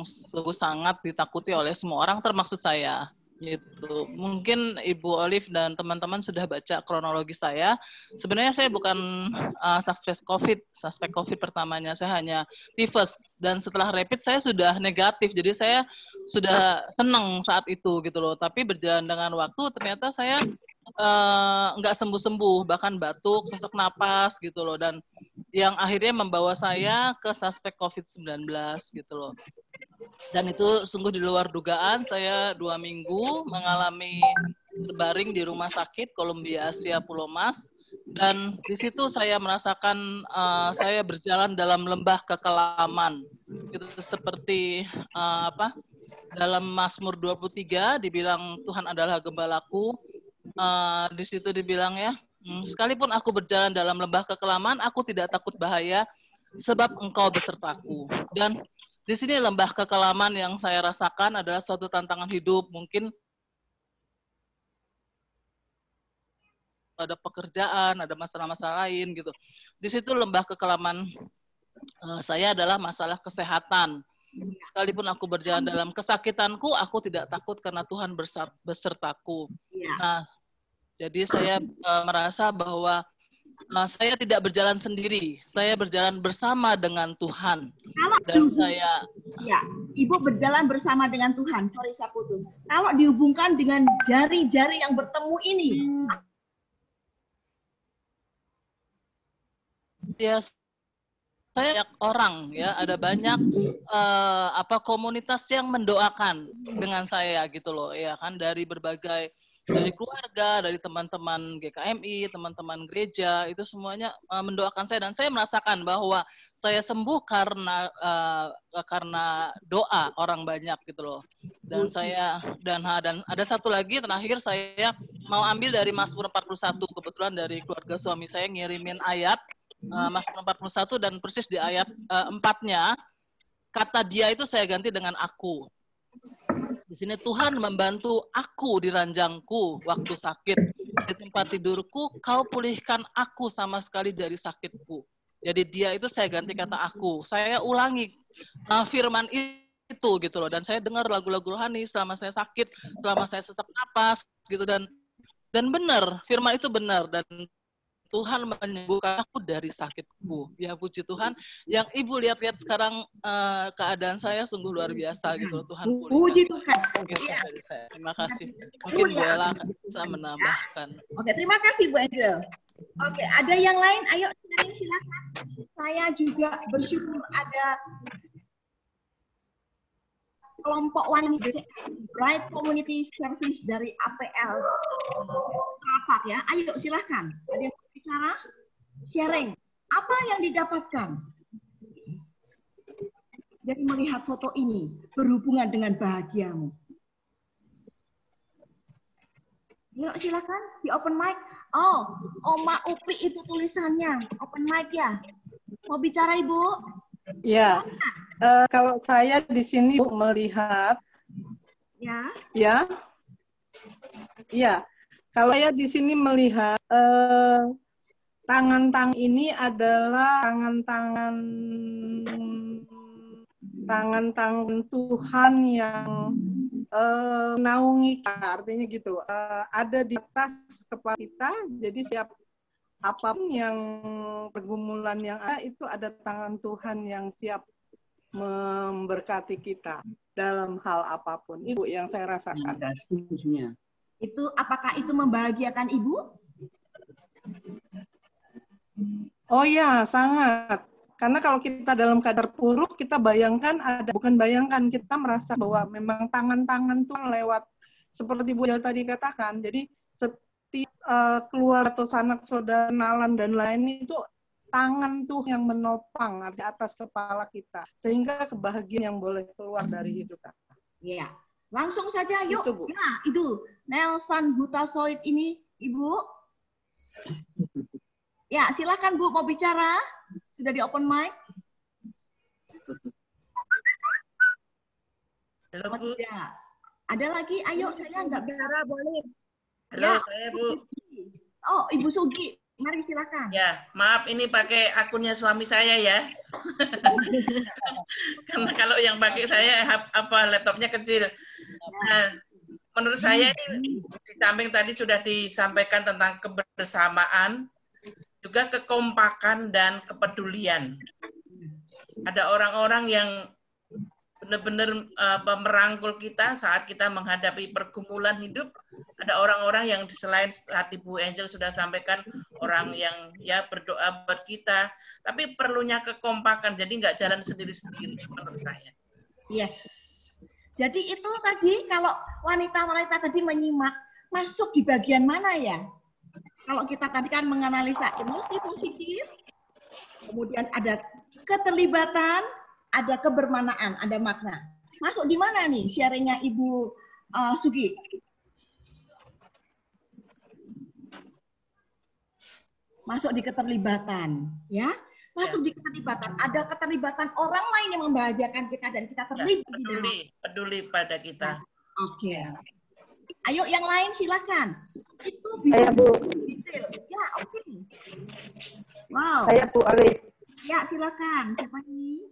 sungguh sangat ditakuti oleh semua orang, termasuk saya. Gitu. Mungkin Ibu Olive dan teman-teman sudah baca kronologi saya. Sebenarnya saya bukan suspek COVID pertamanya. Saya hanya tifus. Dan setelah rapid saya sudah negatif. Jadi saya sudah senang saat itu gitu loh. Tapi berjalan dengan waktu ternyata saya nggak sembuh-sembuh, bahkan batuk, sesak napas gitu loh, dan yang akhirnya membawa saya ke suspek COVID-19 gitu loh. Dan itu sungguh di luar dugaan, saya 2 minggu mengalami berbaring di rumah sakit Columbia Asia Pulau Mas, dan di situ saya merasakan saya berjalan dalam lembah kekelaman. Itu seperti dalam Mazmur 23 dibilang Tuhan adalah gembalaku. Di situ dibilang ya, sekalipun aku berjalan dalam lembah kekelaman, aku tidak takut bahaya sebab engkau besertaku. Dan di sini lembah kekelaman yang saya rasakan adalah suatu tantangan hidup, mungkin ada pekerjaan, ada masalah-masalah lain gitu. Di situ lembah kekelaman saya adalah masalah kesehatan. Sekalipun aku berjalan dalam kesakitanku, aku tidak takut karena Tuhan besertaku. Nah, jadi saya merasa bahwa saya tidak berjalan sendiri, saya berjalan bersama dengan Tuhan. Dan saya, Ibu berjalan bersama dengan Tuhan. Sorry, saya putus. Kalau dihubungkan dengan jari-jari yang bertemu ini, ya, saya banyak orang ya, ada banyak komunitas yang mendoakan dengan saya gitu loh, ya kan, dari berbagai, dari keluarga, dari teman-teman GKMI, teman-teman gereja, itu semuanya mendoakan saya, dan saya merasakan bahwa saya sembuh karena doa orang banyak gitu loh. Dan saya dan ada satu lagi terakhir, saya mau ambil dari Mazmur 41, kebetulan dari keluarga suami saya ngirimin ayat Mazmur 41, dan persis di ayat 4-nya kata dia itu saya ganti dengan aku. Di sini Tuhan membantu aku di ranjangku waktu sakit, di tempat tidurku kau pulihkan aku sama sekali dari sakitku. Jadi dia itu saya ganti kata aku. Saya ulangi firman itu gitu loh, dan saya dengar lagu-lagu rohani selama saya sakit, selama saya sesak napas gitu, dan benar, firman itu benar, dan Tuhan menyembuhkan aku dari sakitku. Ya puji Tuhan. Yang Ibu lihat-lihat sekarang keadaan saya sungguh luar biasa gitu. Tuhan pulihkan. Puji Tuhan. Gitu dari saya. Terima kasih. Mungkin Bu Ella bisa menambahkan. Oke, terima kasih Bu Angel. Oke, ada yang lain? Ayo silakan. Saya juga bersyukur ada kelompok wanita Bright Community Service dari APL Lapak ya. Ayo silahkan. Ada yang bicara, sharing. Apa yang didapatkan dari melihat foto ini berhubungan dengan bahagiamu? Yuk silakan di open mic. Oh, Oma Upi itu tulisannya. Open mic ya. Mau bicara Ibu? Ya. Kalau saya di sini melihat, ya. Kalau saya di sini melihat tangan-tangan ini adalah tangan-tangan Tuhan yang menaungi kita, artinya gitu, ada di atas kepala kita, jadi siap apapun yang pergumulan yang ada, itu ada tangan Tuhan yang siap memberkati kita dalam hal apapun. Ibu yang saya rasakan. Itu apakah itu membahagiakan Ibu? Oh ya, sangat. Karena kalau kita dalam keadaan buruk, kita bayangkan kita merasa bahwa memang tangan-tangan Tuhan lewat, seperti Bu Jal tadi katakan. Jadi setiap keluar atau sanak saudara, kenalan dan lain itu tangan tuh yang menopang di atas kepala kita, sehingga kebahagiaan yang boleh keluar dari hidup kita. Iya, langsung saja yuk. Itu, Bu. Nah, itu Nelson Butasoid ini, Ibu. Ya, silakan Bu mau bicara. Sudah di open mic. Halo Bu. Ya. Ada lagi? Ayo, saya nggak bicara, boleh. Halo, ya. Saya Bu. Oh, Ibu Sugi. Mari silakan. Ya, maaf ini pakai akunnya suami saya ya. Karena kalau yang pakai saya laptopnya kecil. Nah, menurut saya ini di samping tadi sudah disampaikan tentang kebersamaan, juga kekompakan dan kepedulian. Ada orang-orang yang benar-benar merangkul kita saat kita menghadapi pergumulan hidup. Ada orang-orang yang selain hati Bu Angel sudah sampaikan, orang yang ya berdoa buat kita, tapi perlunya kekompakan, jadi nggak jalan sendiri-sendiri menurut saya. Yes. Jadi itu tadi kalau wanita-wanita tadi menyimak, masuk di bagian mana ya? Kalau kita tadi kan menganalisa emosi positif, kemudian ada keterlibatan, ada kebermanaan, ada makna. Masuk di mana nih sharingnya Ibu Sugi? Masuk di keterlibatan, ya. Masuk di keterlibatan. Ada keterlibatan orang lain yang membahagiakan kita dan kita terlibat. Peduli pada kita. Oke. Ayo yang lain silakan. Itu bisa detail. Ya, oke. Wow. Saya Bu Alif. Ya, silakan. Siapa ini?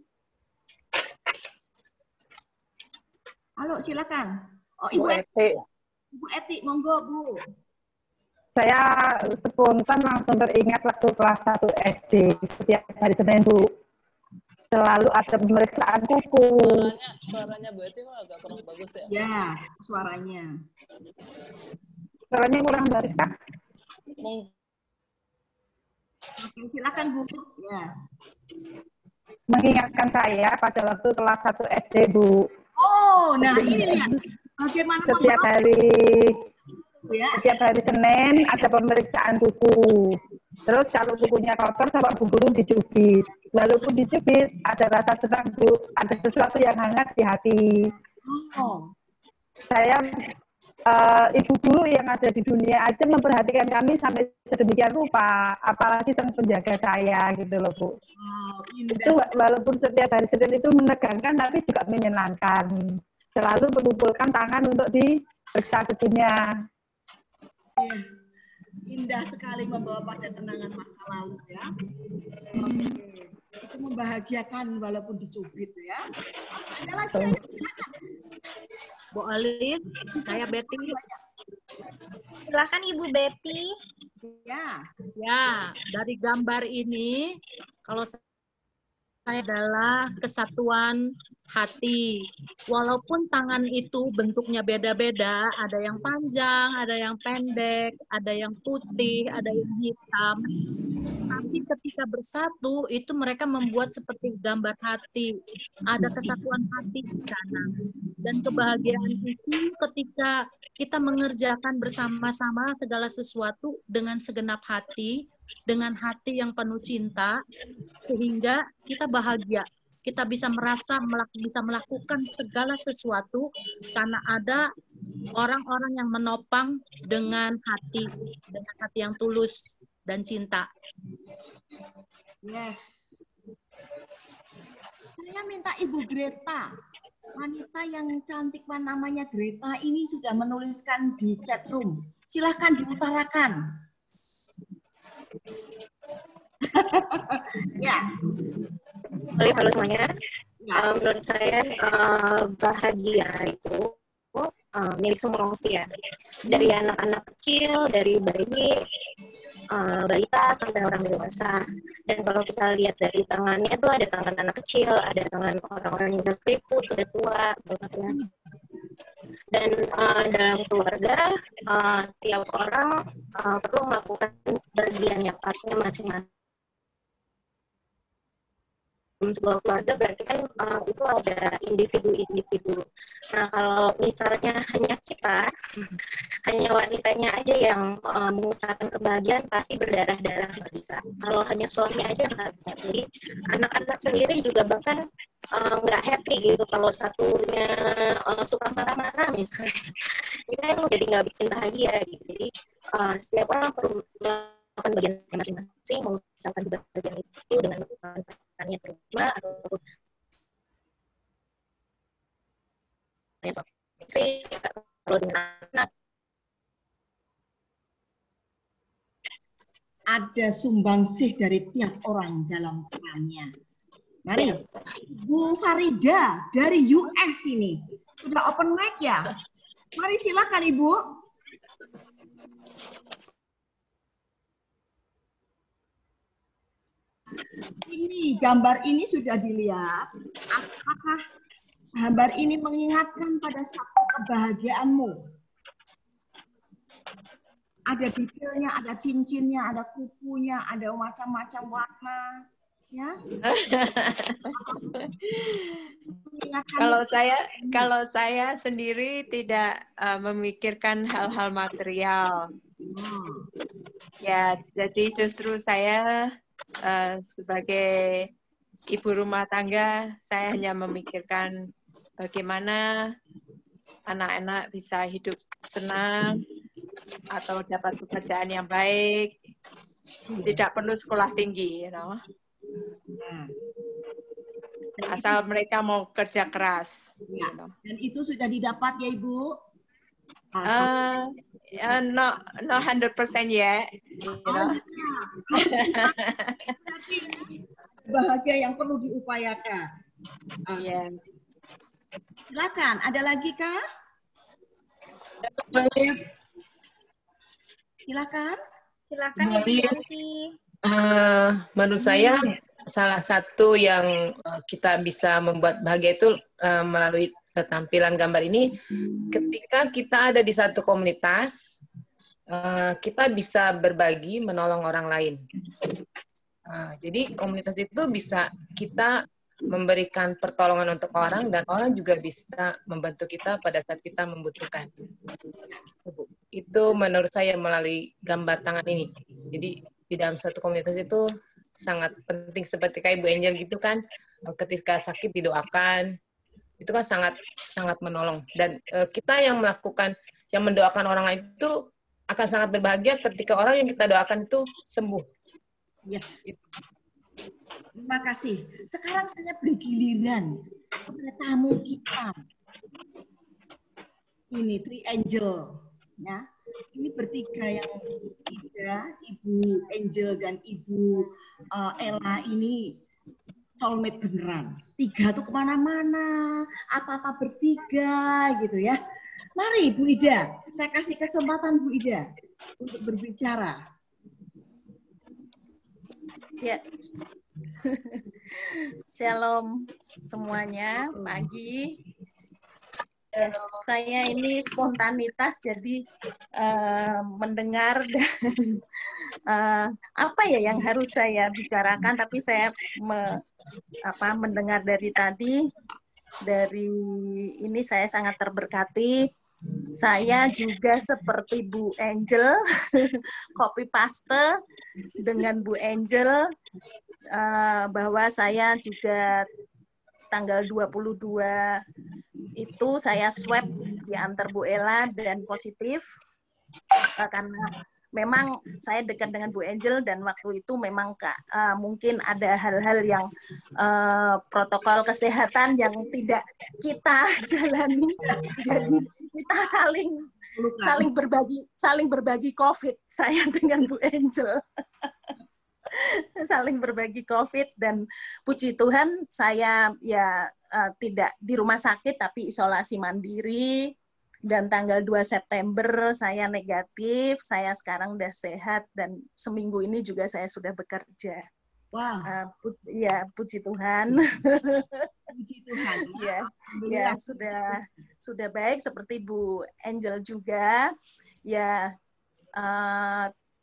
Halo, silakan. Oh, Ibu Eti. Ibu Eti, monggo, Bu. Saya spontan langsung teringat waktu kelas 1 SD. Setiap hari Senin, Bu. Selalu ada pemeriksaan kuku. Suaranya Bu Eti agak kurang bagus ya? Ya, suaranya. Suaranya kurang bagus, Kak? Oke, silakan, Bu. Ya. Mengingatkan saya pada waktu kelas 1 SD, Bu. Oh, nah ini lihat. Bagaimana setiap hari Senin ada pemeriksaan kuku. Terus kalau kukunya kotor sama Bu Guru dicubit. Walaupun dicubit, ada rasa senang, Bu. Ada sesuatu yang hangat di hati. Oh. Saya, Ibu Guru yang ada di dunia aja memperhatikan kami sampai sedemikian rupa. Apalagi sang penjaga saya, gitu loh, Bu. Itu walaupun setiap hari Senin itu menegangkan, tapi juga menyenangkan. Selalu mengumpulkan tangan untuk diperiksa kukunya. Ya. Indah sekali membawa pada kenangan masa lalu ya. Oke. Itu membahagiakan walaupun dicubit ya. Ada lagi ayo silakan. Bu Alif, saya Betty. Silakan Ibu Betty. Ya. Ya, dari gambar ini kalau saya adalah kesatuan hati. Walaupun tangan itu bentuknya beda-beda, ada yang panjang, ada yang pendek, ada yang putih, ada yang hitam. Tapi ketika bersatu, itu mereka membuat seperti gambar hati. Ada kesatuan hati di sana. Dan kebahagiaan itu ketika kita mengerjakan bersama-sama segala sesuatu dengan segenap hati, dengan hati yang penuh cinta, sehingga kita bahagia. Kita bisa bisa melakukan segala sesuatu karena ada orang-orang yang menopang dengan hati yang tulus dan cinta. Yes. Saya minta Ibu Greta, wanita yang cantik namanya Greta ini sudah menuliskan di chat room. Silahkan diutarakan. Ya. Halo semuanya. Menurut saya bahagia itu milik semua manusia. Dari anak-anak kecil, dari bayi, balita sampai orang dewasa. Dan kalau kita lihat dari tangannya itu ada tangan anak kecil, ada tangan orang-orang yang udah keriput, udah tua, ya. Dan dalam keluarga tiap orang perlu melakukan bagiannya, partnya masing-masing. Sebuah keluarga berarti kan itu ada individu-individu. Nah kalau misalnya hanya kita, hanya wanitanya aja yang mengusahakan kebahagiaan, pasti berdarah-darah nggak bisa. Kalau hanya suami aja nggak bisa. Jadi anak-anak sendiri juga bahkan nggak happy gitu kalau satunya suka marah-marah misalnya. Itu yang jadi nggak bikin bahagia gitu. Jadi setiap orang perlu melakukan bagian masing-masing, mengusahakan bagian itu dengan tanya terima atau istri kalau dengan anak. Ada sumbangsih dari tiap orang dalam perannya. Mari, Bu Farida dari US ini sudah open mic ya. Mari silakan Ibu. Ini gambar ini sudah dilihat. Apakah Gambar ini mengingatkan pada satu kebahagiaanmu. Ada detailnya, ada cincinnya, ada kukunya, ada macam-macam warna. Ya. Kalau saya sendiri tidak memikirkan hal-hal material. Ya, jadi justru saya sebagai ibu rumah tangga, saya hanya memikirkan bagaimana anak-anak bisa hidup senang atau dapat pekerjaan yang baik, tidak perlu sekolah tinggi, you know. Asal mereka mau kerja keras. Ya. Dan itu sudah didapat ya Ibu? No 100% yet. You know. Bahagia yang perlu diupayakan. Yes. Silakan, ada lagi kah? Silakan. Silakan Ibu Yanti. Menurut saya salah satu yang kita bisa membuat bahagia itu melalui tampilan gambar ini, ketika kita ada di satu komunitas, kita bisa berbagi, menolong orang lain. Jadi komunitas itu bisa kita memberikan pertolongan untuk orang, dan orang juga bisa membantu kita pada saat kita membutuhkan. Itu menurut saya melalui gambar tangan ini. Jadi di dalam satu komunitas itu sangat penting, seperti kayak Bu Angel gitu kan, ketika sakit didoakan, itu kan sangat menolong. Dan kita yang melakukan, yang mendoakan orang lain itu akan sangat berbahagia ketika orang yang kita doakan itu sembuh. Yes. Terima kasih. Sekarang saya beri giliran kepada tamu kita. Ini Three Angel, ya. Ini bertiga yang Ida, Ibu Angel dan Ibu Ella ini soulmate beneran. Tiga tuh kemana-mana, apa-apa bertiga gitu ya. Mari Bu Ida, saya kasih kesempatan Bu Ida untuk berbicara. Ya. Shalom semuanya, pagi. Saya ini spontanitas, jadi mendengar dan apa ya yang harus saya bicarakan, tapi saya mendengar dari tadi, dari ini saya sangat terberkati. Saya juga seperti Bu Angel, copy paste dengan Bu Angel, bahwa saya juga tanggal 22 itu saya swab diantar Bu Ella dan positif, karena memang saya dekat dengan Bu Angel dan waktu itu memang mungkin ada hal-hal yang protokol kesehatan yang tidak kita jalani, jadi kita saling berbagi COVID, saya dengan Bu Angel. Saling berbagi COVID, dan puji Tuhan saya ya tidak di rumah sakit tapi isolasi mandiri, dan tanggal 2 September saya negatif, saya sekarang udah sehat dan seminggu ini juga saya sudah bekerja. Wow. Ya, puji Tuhan. Puji Tuhan. Ya sudah baik seperti Bu Angel juga. Ya,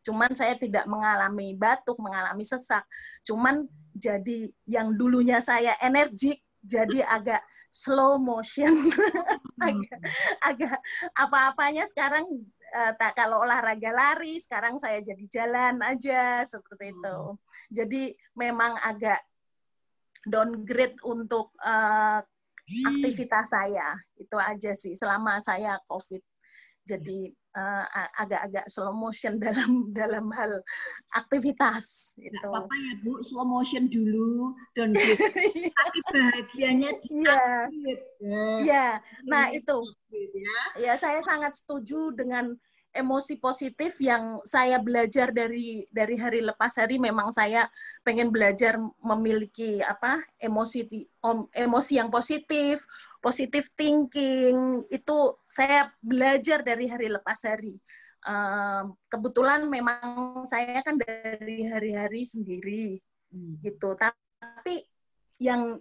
cuman saya tidak mengalami batuk, mengalami sesak. Cuman jadi yang dulunya saya energik, jadi agak slow motion. agak apa-apanya sekarang kalau olahraga lari, sekarang saya jadi jalan aja seperti itu. Jadi memang agak downgrade untuk aktivitas saya. Itu aja sih selama saya COVID. Jadi agak-agak slow motion dalam hal aktivitas. Itu. Apa ya Bu, slow motion dulu, downgrade. Tapi bahagianya diupgrade. Iya. Nah itu. Ya, saya sangat setuju dengan emosi positif yang saya belajar dari hari lepas hari. Memang saya pengen belajar memiliki emosi yang positif, positive thinking. Itu saya belajar dari hari lepas hari. Kebetulan memang saya kan dari hari-hari sendiri gitu. Tapi yang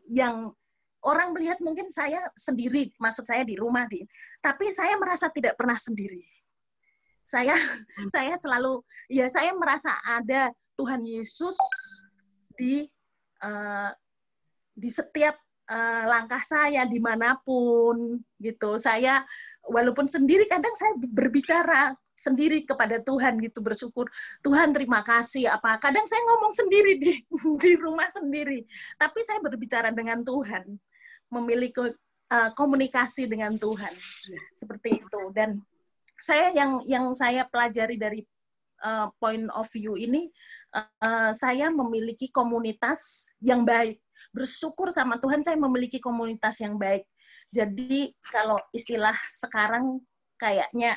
orang melihat mungkin saya sendiri, maksud saya di rumah, tapi saya merasa tidak pernah sendiri. Saya selalu, ya saya merasa ada Tuhan Yesus di setiap langkah saya dimanapun gitu. Saya walaupun sendiri kadang saya berbicara sendiri kepada Tuhan gitu, bersyukur Tuhan terima kasih apa. Kadang saya ngomong sendiri di rumah sendiri, tapi saya berbicara dengan Tuhan, memiliki komunikasi dengan Tuhan seperti itu. Dan saya yang saya pelajari dari point of view ini, saya memiliki komunitas yang baik. Bersyukur sama Tuhan saya memiliki komunitas yang baik. Jadi kalau istilah sekarang kayaknya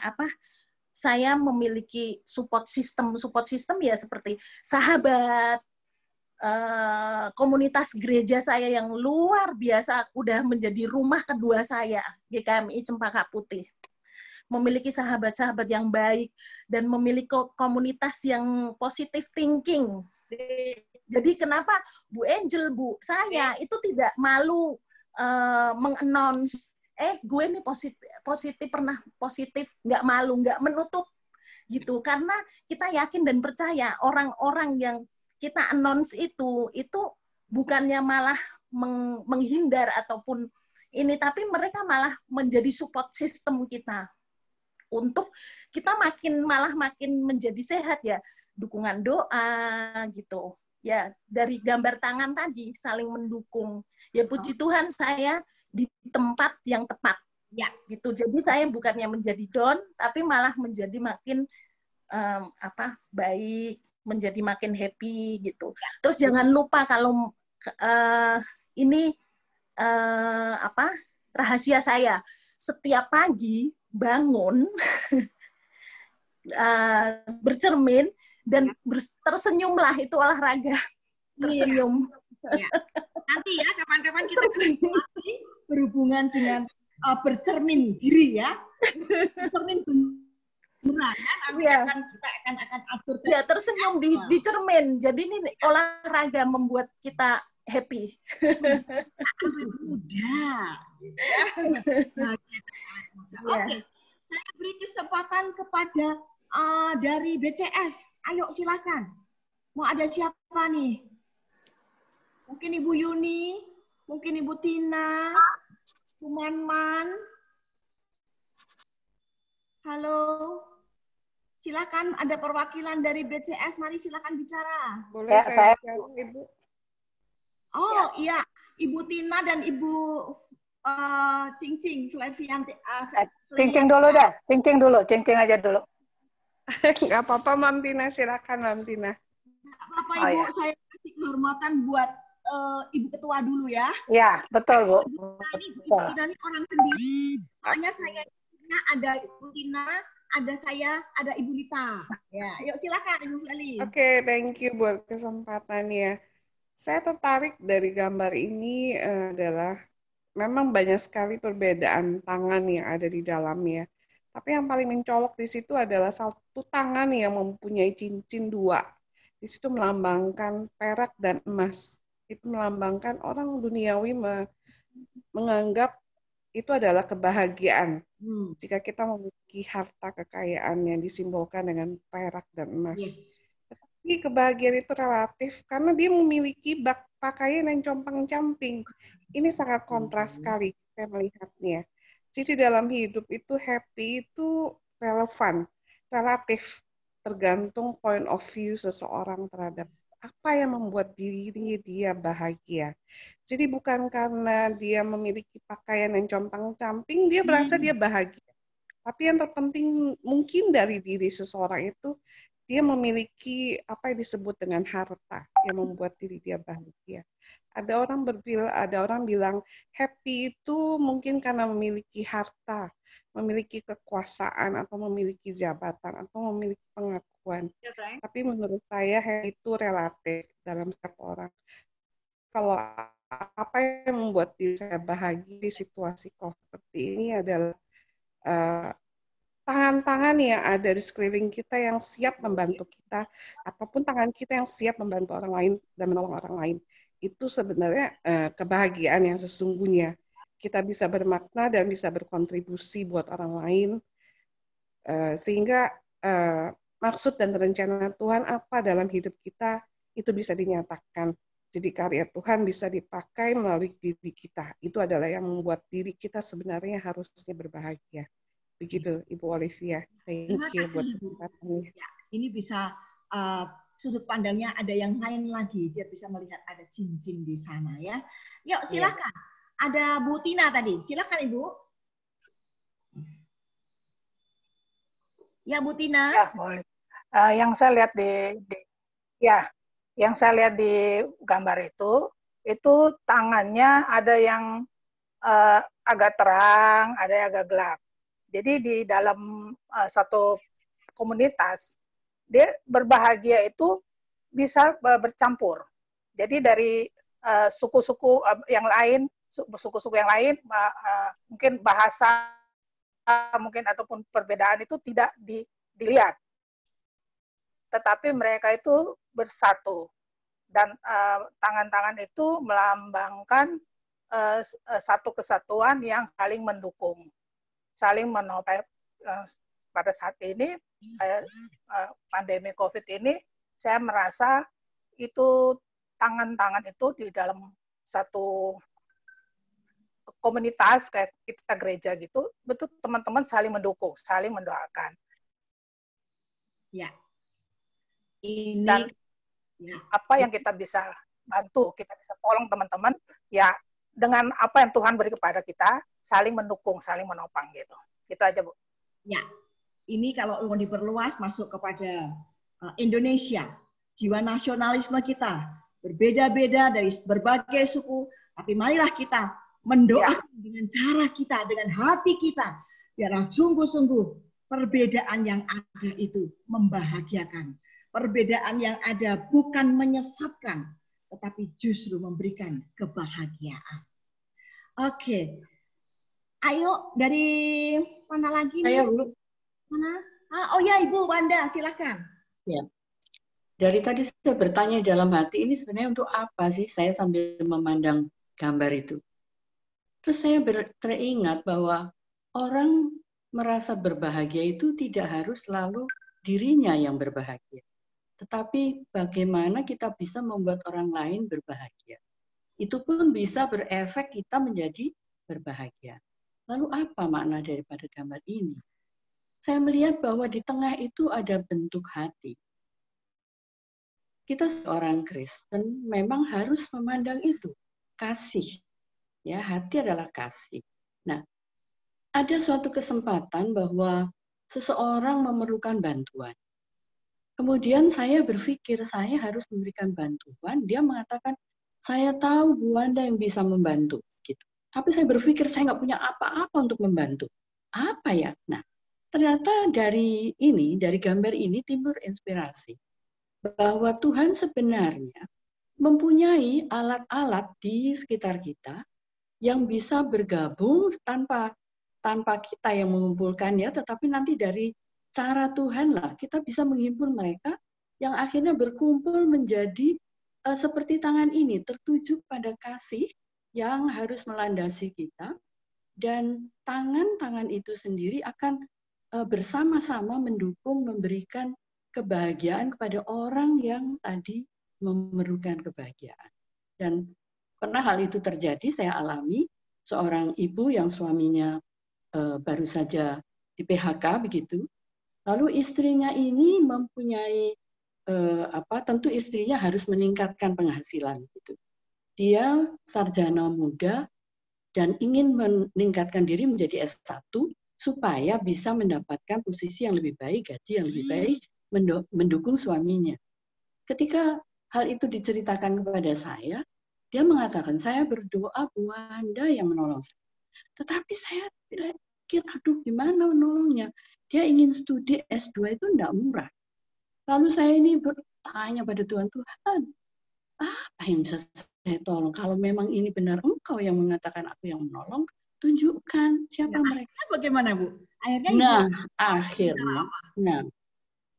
saya memiliki support system ya seperti sahabat, komunitas gereja saya yang luar biasa, udah menjadi rumah kedua saya, GKMI Cempaka Putih. Memiliki sahabat-sahabat yang baik dan memiliki komunitas yang positive thinking. Jadi kenapa Bu Angel, Bu, saya itu tidak malu meng-announce, gue nih positif, pernah positif, nggak malu, nggak menutup gitu, karena kita yakin dan percaya orang-orang yang kita announce itu bukannya malah menghindar ataupun ini, tapi mereka malah menjadi support system kita untuk kita malah makin menjadi sehat ya, dukungan doa gitu ya, dari gambar tangan tadi saling mendukung ya. Puji Tuhan saya di tempat yang tepat ya gitu. Jadi saya bukannya menjadi down, tapi malah menjadi makin baik, menjadi makin happy gitu. Terus jangan lupa kalau ini rahasia saya, setiap pagi bangun bercermin dan tersenyumlah, itu olahraga. Tersenyum. Ya. Nanti ya kapan-kapan kita berhubungan dengan bercermin diri ya. Bercermin beneran kan? Kita akan atur. Ya, tersenyum di cermin. Jadi ini olahraga membuat kita happy. Mudah. Oke, saya beri kesempatan kepada dari BCS. Ayo silakan. Mau ada siapa nih? Mungkin Ibu Yuni, mungkin Ibu Tina, Bu Manman. Halo. Silakan, ada perwakilan dari BCS. Mari silakan bicara. Boleh ya, saya Ibu. Oh iya, Ibu Tina dan Ibu Cing Flavianti. Cing dulu dah, Cing aja dulu. Nggak apa-apa, Mam Tina, silakan Mam Tina. Nggak apa-apa Ibu, ya. Saya kasih kehormatan buat Ibu Ketua dulu ya. Ya, betul Bu. Ibu Tina ini orang sendiri. Soalnya saya ada Ibu Tina, ada saya, ada Ibu Lita. Ya, yuk silakan Ibu Flali. Oke, thank you buat kesempatannya. Saya tertarik dari gambar ini adalah memang banyak sekali perbedaan tangan yang ada di dalamnya. Tapi yang paling mencolok di situ adalah satu tangan yang mempunyai cincin dua. Di situ melambangkan perak dan emas. Itu melambangkan orang duniawi menganggap itu adalah kebahagiaan. Jika kita memiliki harta kekayaan yang disimbolkan dengan perak dan emas. Yes. Tapi kebahagiaan itu relatif karena dia memiliki pakaian yang compang-camping. Ini sangat kontras sekali saya melihatnya. Jadi dalam hidup itu happy itu relevan, relatif, tergantung point of view seseorang terhadap apa yang membuat diri dia bahagia. Jadi bukan karena dia memiliki pakaian yang compang-camping, dia merasa dia bahagia. Tapi yang terpenting mungkin dari diri seseorang itu, dia memiliki apa yang disebut dengan harta yang membuat diri dia bahagia. Ada orang bilang happy itu mungkin karena memiliki harta, memiliki kekuasaan atau memiliki jabatan atau memiliki pengakuan. Tapi menurut saya happy itu relatif dalam setiap orang. Kalau apa yang membuat diri saya bahagia di situasi COVID seperti ini adalah tangan-tangan yang ada di sekeliling kita yang siap membantu kita, ataupun tangan kita yang siap membantu orang lain dan menolong orang lain. itu sebenarnya kebahagiaan yang sesungguhnya. Kita bisa bermakna dan bisa berkontribusi buat orang lain, sehingga maksud dan rencana Tuhan apa dalam hidup kita itu bisa dinyatakan. Jadi karya Tuhan bisa dipakai melalui diri kita. Itu adalah yang membuat diri kita sebenarnya harusnya berbahagia. Begitu, Ibu Olivia. Thank you buat kesempatannya. Ya, ini bisa sudut pandangnya ada yang lain lagi. Dia bisa melihat ada cincin di sana ya. Yuk silakan. Ada Bu Tina tadi. Silakan Ibu. Ya Bu Tina. Ya, boleh. Yang saya lihat yang saya lihat di gambar itu tangannya ada yang agak terang, ada yang agak gelap. Jadi di dalam satu komunitas, dia berbahagia itu bisa bercampur. Jadi dari suku-suku yang lain, mungkin bahasa, mungkin ataupun perbedaan itu tidak dilihat. Tetapi mereka itu bersatu. Dan tangan-tangan itu melambangkan satu kesatuan yang saling mendukung, saling menopang. Pada saat ini, pandemi COVID ini, saya merasa itu tangan-tangan itu di dalam satu komunitas kayak kita gereja gitu, betul teman-teman saling mendukung, saling mendoakan. Ya. Ini dan apa yang kita bisa bantu, kita bisa tolong teman-teman, ya dengan apa yang Tuhan beri kepada kita, saling mendukung, saling menopang gitu. Gitu aja, Bu. Ya, ini kalau mau diperluas masuk kepada Indonesia, jiwa nasionalisme kita berbeda-beda dari berbagai suku, tapi marilah kita mendoakan dengan cara kita, dengan hati kita, biarlah sungguh-sungguh perbedaan yang ada itu membahagiakan. Perbedaan yang ada bukan menyesatkan, tetapi justru memberikan kebahagiaan. Oke. Ayo, dari mana lagi nih? Saya dulu. Mana? Oh ya, Ibu Wanda, silakan. Ya. Dari tadi saya bertanya dalam hati, ini sebenarnya untuk apa sih? Saya sambil memandang gambar itu. Terus saya teringat bahwa orang merasa berbahagia itu tidak harus selalu dirinya yang berbahagia. Tetapi bagaimana kita bisa membuat orang lain berbahagia. Itu pun bisa berefek kita menjadi berbahagia. Lalu apa makna daripada gambar ini? Saya melihat bahwa di tengah itu ada bentuk hati. Kita seorang Kristen memang harus memandang itu. Kasih. Ya, hati adalah kasih. Nah, ada suatu kesempatan bahwa seseorang memerlukan bantuan. Kemudian saya berpikir saya harus memberikan bantuan. Dia mengatakan, saya tahu Bu Wanda yang bisa membantu. Gitu. Tapi saya berpikir saya nggak punya apa-apa untuk membantu. Apa ya? Nah, ternyata dari gambar ini timbul inspirasi. Bahwa Tuhan sebenarnya mempunyai alat-alat di sekitar kita yang bisa bergabung tanpa kita yang mengumpulkannya, tetapi nanti dari cara Tuhan lah kita bisa menghimpun mereka yang akhirnya berkumpul menjadi seperti tangan ini, tertuju pada kasih yang harus melandasi kita, dan tangan-tangan itu sendiri akan bersama-sama mendukung, memberikan kebahagiaan kepada orang yang tadi memerlukan kebahagiaan. Dan pernah hal itu terjadi, saya alami, seorang ibu yang suaminya baru saja di PHK begitu. Lalu istrinya ini mempunyai tentu istrinya harus meningkatkan penghasilan gitu. Dia sarjana muda dan ingin meningkatkan diri menjadi S1 supaya bisa mendapatkan posisi yang lebih baik, gaji yang lebih baik, mendukung suaminya. Ketika hal itu diceritakan kepada saya, dia mengatakan, saya berdoa Bu Wanda yang menolong saya. Tetapi saya pikir, aduh gimana menolongnya? Dia ingin studi S2 itu tidak murah. Lalu saya ini bertanya pada Tuhan, Tuhan, apa yang bisa saya tolong? Kalau memang ini benar Engkau yang mengatakan aku yang menolong, tunjukkan siapa mereka. Bagaimana Bu? Akhirnya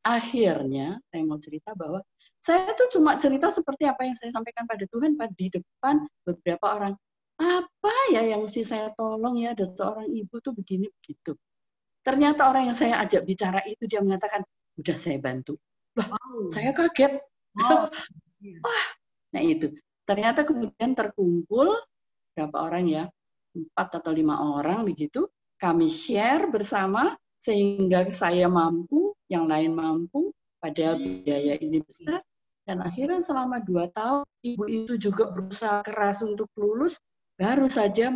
akhirnya saya mau cerita bahwa Saya tuh cuma cerita seperti apa yang saya sampaikan pada Tuhan di depan beberapa orang. Apa ya yang mesti saya tolong ya, ada seorang ibu tuh begini begitu. Ternyata orang yang saya ajak bicara itu dia mengatakan, udah saya bantu. Wah, saya kaget. Wah, nah itu. Ternyata kemudian terkumpul berapa orang ya, 4 atau 5 orang begitu. Kami share bersama sehingga saya mampu, yang lain mampu, padahal biaya ini besar. Dan akhirnya selama 2 tahun, ibu itu juga berusaha keras untuk lulus, baru saja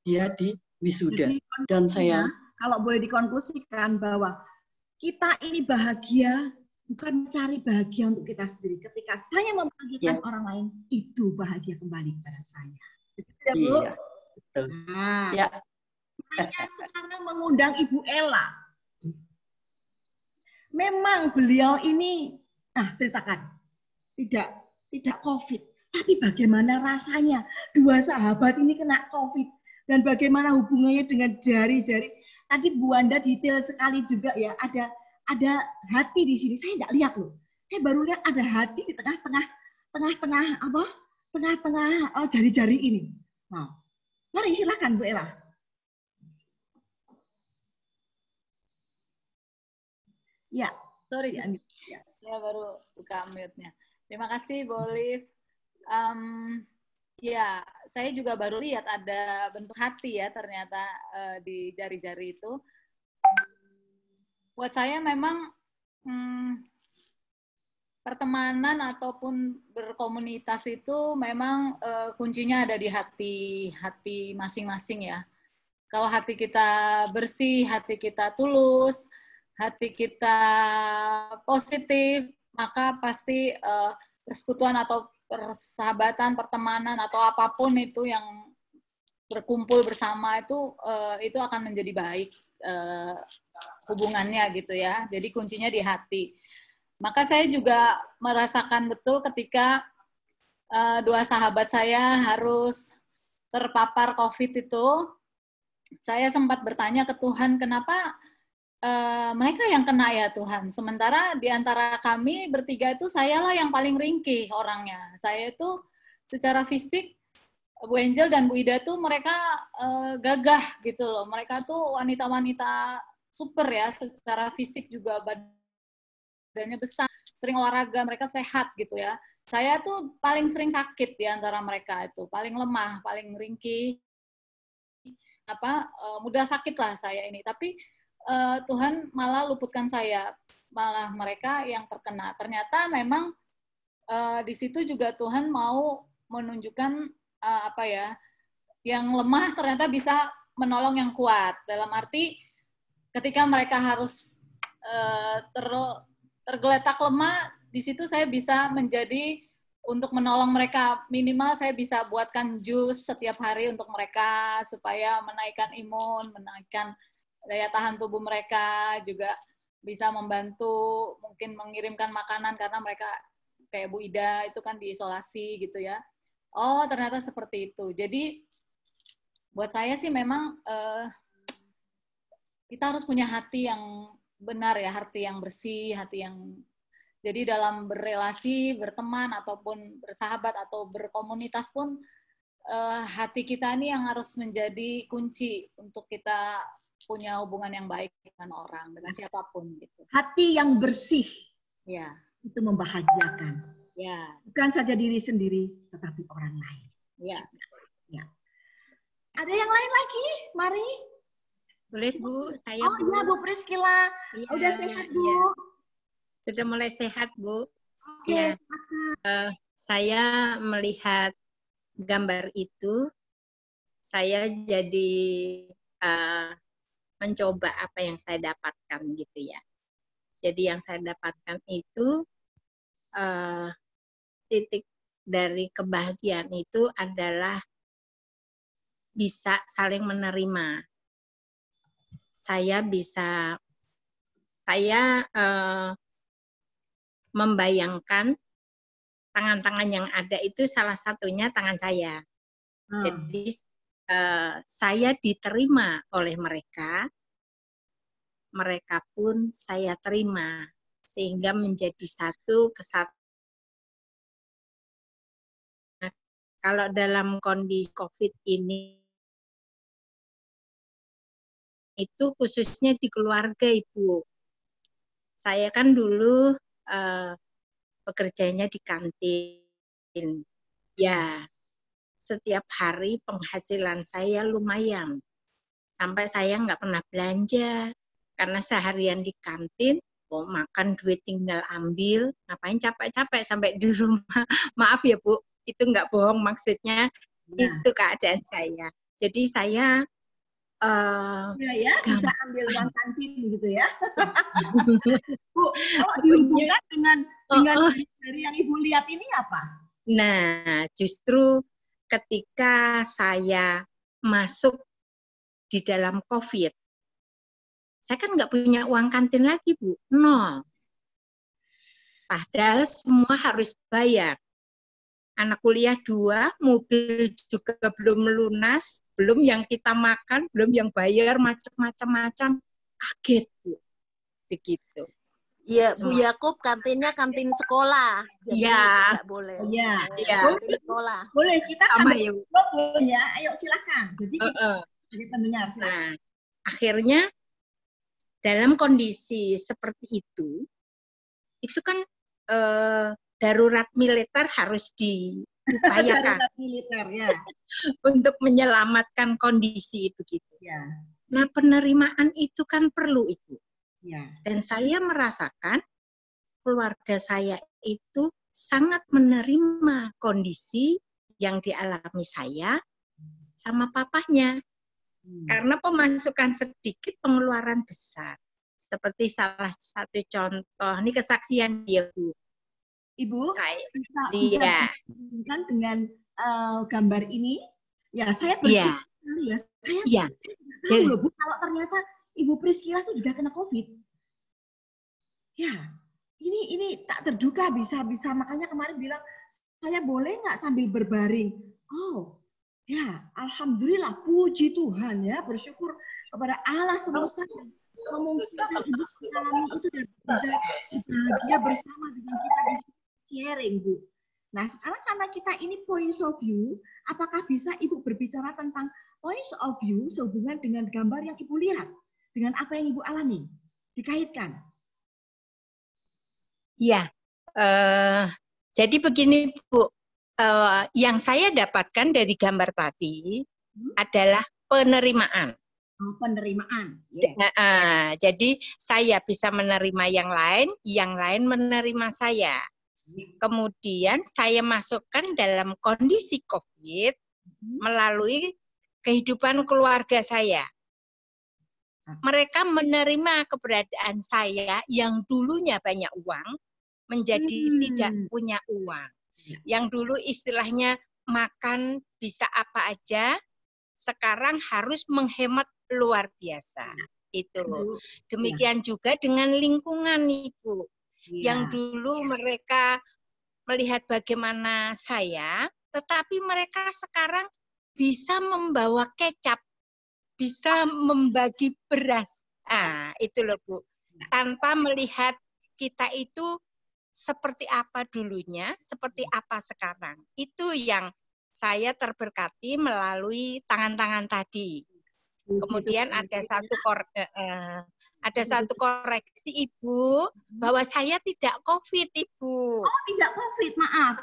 dia di wisuda. Dan saya kalau boleh dikonklusikan bahwa kita ini bahagia bukan mencari bahagia untuk kita sendiri. Ketika saya membahagiakan orang lain, itu bahagia kembali kepada saya. Ya, Bu? Iya, betul. Nah, ya. Saya sekarang mengundang Ibu Ella. Memang beliau ini, ceritakan, tidak COVID, tapi bagaimana rasanya 2 sahabat ini kena COVID dan bagaimana hubungannya dengan jari-jari. Tadi Bu Wanda detail sekali juga ya, ada hati di sini. Saya tidak lihat loh. Saya baru lihat ada hati di tengah-tengah jari-jari ini. Nah, mari silakan Bu Ella. Ya. Sorry, saya baru buka mute-nya. Terima kasih, Bu Olive. Ya, saya juga baru lihat ada bentuk hati ya ternyata di jari-jari itu. Buat saya memang pertemanan ataupun berkomunitas itu memang kuncinya ada di hati masing-masing ya. Kalau hati kita bersih, hati kita tulus, hati kita positif, maka pasti persekutuan atau persahabatan, pertemanan atau apapun itu yang berkumpul bersama itu akan menjadi baik hubungannya gitu ya. Jadi kuncinya di hati. Maka saya juga merasakan betul ketika 2 sahabat saya harus terpapar COVID itu, saya sempat bertanya ke Tuhan, kenapa mereka yang kena ya Tuhan. Sementara di antara kami bertiga itu sayalah yang paling ringkih orangnya. Saya itu secara fisik, Bu Angel dan Bu Ida tuh mereka gagah gitu loh. Mereka tuh wanita-wanita super ya, secara fisik juga badannya besar, sering olahraga, mereka sehat gitu ya. Saya tuh paling sering sakit di antara mereka itu, paling lemah, paling ringkih, mudah sakit lah saya ini. Tapi Tuhan malah luputkan saya, malah mereka yang terkena. Ternyata memang di situ juga Tuhan mau menunjukkan yang lemah ternyata bisa menolong yang kuat. Dalam arti ketika mereka harus tergeletak lemah, di situ saya bisa menjadi untuk menolong mereka. Minimal saya bisa buatkan jus setiap hari untuk mereka supaya menaikkan imun, menaikkan daya tahan tubuh mereka, juga bisa membantu mungkin mengirimkan makanan karena mereka kayak Bu Ida itu kan diisolasi gitu ya. Oh, ternyata seperti itu. Jadi buat saya sih memang kita harus punya hati yang benar ya, hati yang bersih, hati yang jadi dalam berrelasi, berteman ataupun bersahabat atau berkomunitas pun hati kita ini yang harus menjadi kunci untuk kita punya hubungan yang baik dengan orang, dengan siapapun gitu. Hati yang bersih, ya, itu membahagiakan. Ya. Bukan saja diri sendiri, tetapi orang lain. Ya. Ya. Ada yang lain lagi? Mari. Boleh Bu, saya Oh iya Bu Priscilla, ya, udah sehat Bu? Ya. Sudah mulai sehat Bu. Oke. Ya. Saya melihat gambar itu, saya jadi mencoba apa yang saya dapatkan gitu ya. Jadi yang saya dapatkan itu titik dari kebahagiaan itu adalah bisa saling menerima. Saya membayangkan tangan-tangan yang ada itu salah satunya tangan saya. Jadi saya diterima oleh mereka, mereka pun saya terima, sehingga menjadi satu kesatuan kalau dalam kondisi COVID ini itu khususnya di keluarga, Ibu. Saya kan dulu bekerjanya di kantin. Ya, setiap hari penghasilan saya lumayan. Sampai saya nggak pernah belanja. Karena seharian di kantin, mau makan duit tinggal ambil, ngapain capek-capek sampai di rumah. Maaf ya Bu, itu nggak bohong maksudnya, itu keadaan saya. Jadi saya bisa ambil uang kantin gitu ya. Bu, kalau dihubungkan dengan dari yang Ibu lihat ini apa? Nah, justru ketika saya masuk di dalam COVID, saya kan nggak punya uang kantin lagi, Bu. Nol. Padahal semua harus bayar. Anak kuliah 2, mobil juga belum lunas, belum yang kita makan, belum yang bayar, macam-macam. Kaget, Bu. Begitu. Iya, Bu Yakub, kantinnya kantin sekolah. Jadi nggak boleh. Iya. Kantin sekolah. Boleh, kita sama sambil ya, Bu. Ya. Ayo silakan. Jadi kita pendengar silakan. Nah, akhirnya dalam kondisi seperti itu kan darurat militer harus diupayakan. Darurat militer, ya. Untuk menyelamatkan kondisi begitu. Ya. Nah, penerimaan itu kan perlu, Ibu. Ya. Dan saya merasakan keluarga saya itu sangat menerima kondisi yang dialami saya sama papahnya. Karena pemasukan sedikit, pengeluaran besar. Seperti salah satu contoh, ini kesaksian dia, Bu. Ibu, saya, bisa dengan gambar ini, ya saya bersyukur sekali ya. Saya tahu loh, Bu, kalau ternyata Ibu Priscilla itu juga kena COVID. Ya, ini tak terduga bisa makanya kemarin bilang saya boleh nggak sambil berbaring. Oh, ya, alhamdulillah, puji Tuhan ya, bersyukur kepada Allah semesta yang memungkinkan Ibu mengalami itu dan bisa bahagia bersama dengan kita bisa sharing, Bu. Nah, sekarang karena kita ini points of view, apakah bisa Ibu berbicara tentang points of view sehubungan dengan gambar yang Ibu lihat, dengan apa yang Ibu alami, dikaitkan? Ya, jadi begini, Bu. Yang saya dapatkan dari gambar tadi adalah penerimaan. Penerimaan. Jadi saya bisa menerima yang lain menerima saya. Kemudian saya masukkan dalam kondisi COVID melalui kehidupan keluarga saya. Mereka menerima keberadaan saya yang dulunya banyak uang menjadi tidak punya uang. Yang dulu istilahnya makan bisa apa aja, sekarang harus menghemat luar biasa. Itu. Demikian juga dengan lingkungan, Ibu. Yang dulu mereka melihat bagaimana saya, tetapi mereka sekarang bisa membawa kecap, bisa membagi beras. Itu loh, Bu. Tanpa melihat kita itu seperti apa dulunya, seperti apa sekarang. Itu yang saya terberkati melalui tangan-tangan tadi. Kemudian ada satu koreksi Ibu, bahwa saya tidak COVID, Ibu. Oh, tidak COVID, maaf.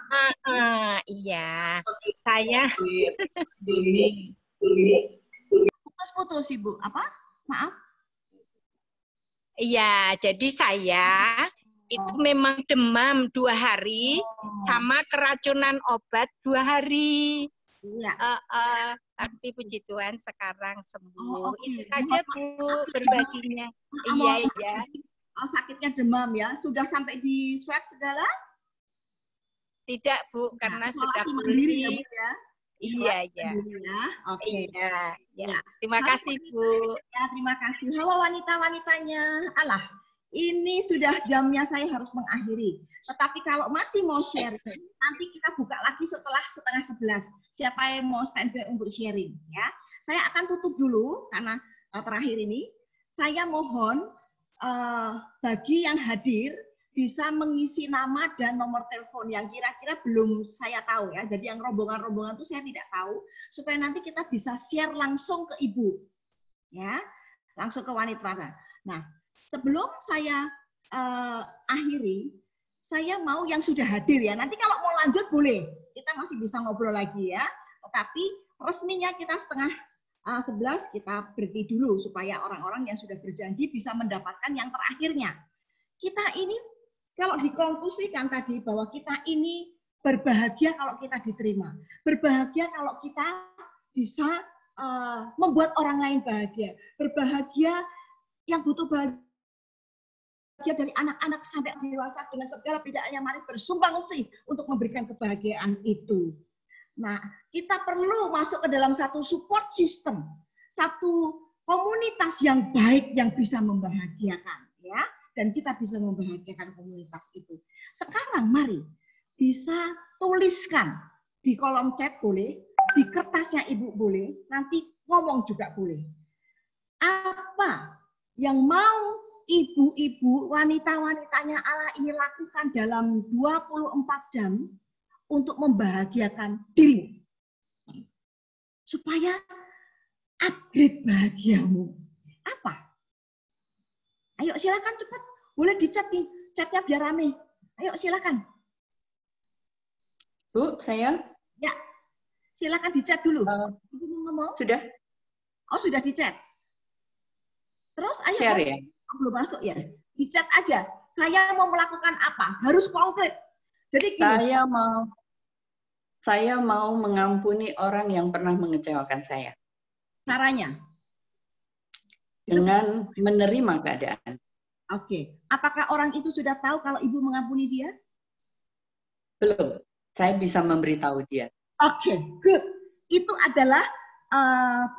Iya, saya putus-putus, Ibu. Apa? Maaf. Iya, jadi saya itu memang demam 2 hari, sama keracunan obat 2 hari. Iya. Tapi puji Tuhan sekarang sembuh. Itu saja, Bu, berbaginya. Iya. Sakitnya demam ya. Sudah sampai di swab segala? Tidak, Bu, karena sudah pulih. Ya, Bu, ya? Iya. Oke. Iya. Terima kasih, Bu. Ya, terima kasih. Halo wanita-wanitanya. Alah, ini sudah jamnya saya harus mengakhiri. Tetapi kalau masih mau share, nanti kita buka lagi setelah 10:30. Siapa yang mau standby untuk sharing? Ya, saya akan tutup dulu karena terakhir ini saya mohon bagi yang hadir bisa mengisi nama dan nomor telepon yang kira-kira belum saya tahu ya. Jadi yang rombongan-rombongan itu saya tidak tahu, supaya nanti kita bisa share langsung ke ibu, ya, langsung ke wanita. Nah, sebelum saya akhiri, saya mau yang sudah hadir ya. Nanti kalau mau lanjut boleh, kita masih bisa ngobrol lagi ya. Tetapi resminya kita setengah 11 kita berhenti dulu supaya orang-orang yang sudah berjanji bisa mendapatkan yang terakhirnya. Kita ini kalau dikonklusikan tadi bahwa kita ini berbahagia kalau kita diterima, berbahagia kalau kita bisa membuat orang lain bahagia, berbahagia yang butuh bahagia dari anak-anak sampai dewasa dengan segala bedanya, mari bersumbangsi untuk memberikan kebahagiaan itu. Nah, kita perlu masuk ke dalam satu support system, satu komunitas yang baik yang bisa membahagiakan, ya, dan kita bisa membahagiakan komunitas itu. Sekarang mari bisa tuliskan di kolom chat boleh, di kertasnya ibu boleh, nanti ngomong juga boleh. Apa yang mau ibu-ibu, wanita-wanitanya Allah ini lakukan dalam 24 jam untuk membahagiakan diri. Supaya upgrade bahagiamu. Apa? Ayo silakan cepat. Boleh di-chat nih. Chatnya biar rame. Ayo silakan. Bu, saya? Ya. Silakan di-chat dulu. Ngomong. Sudah? Oh, sudah di-chat. Terus ayo. Share ya? Belum masuk ya. Di-chat aja. Saya mau melakukan apa? Harus konkret. Jadi gini. Saya mau mengampuni orang yang pernah mengecewakan saya. Caranya? Dengan menerima keadaan. Oke. Apakah orang itu sudah tahu kalau ibu mengampuni dia? Belum. Saya bisa memberitahu dia. Oke, good. Itu adalah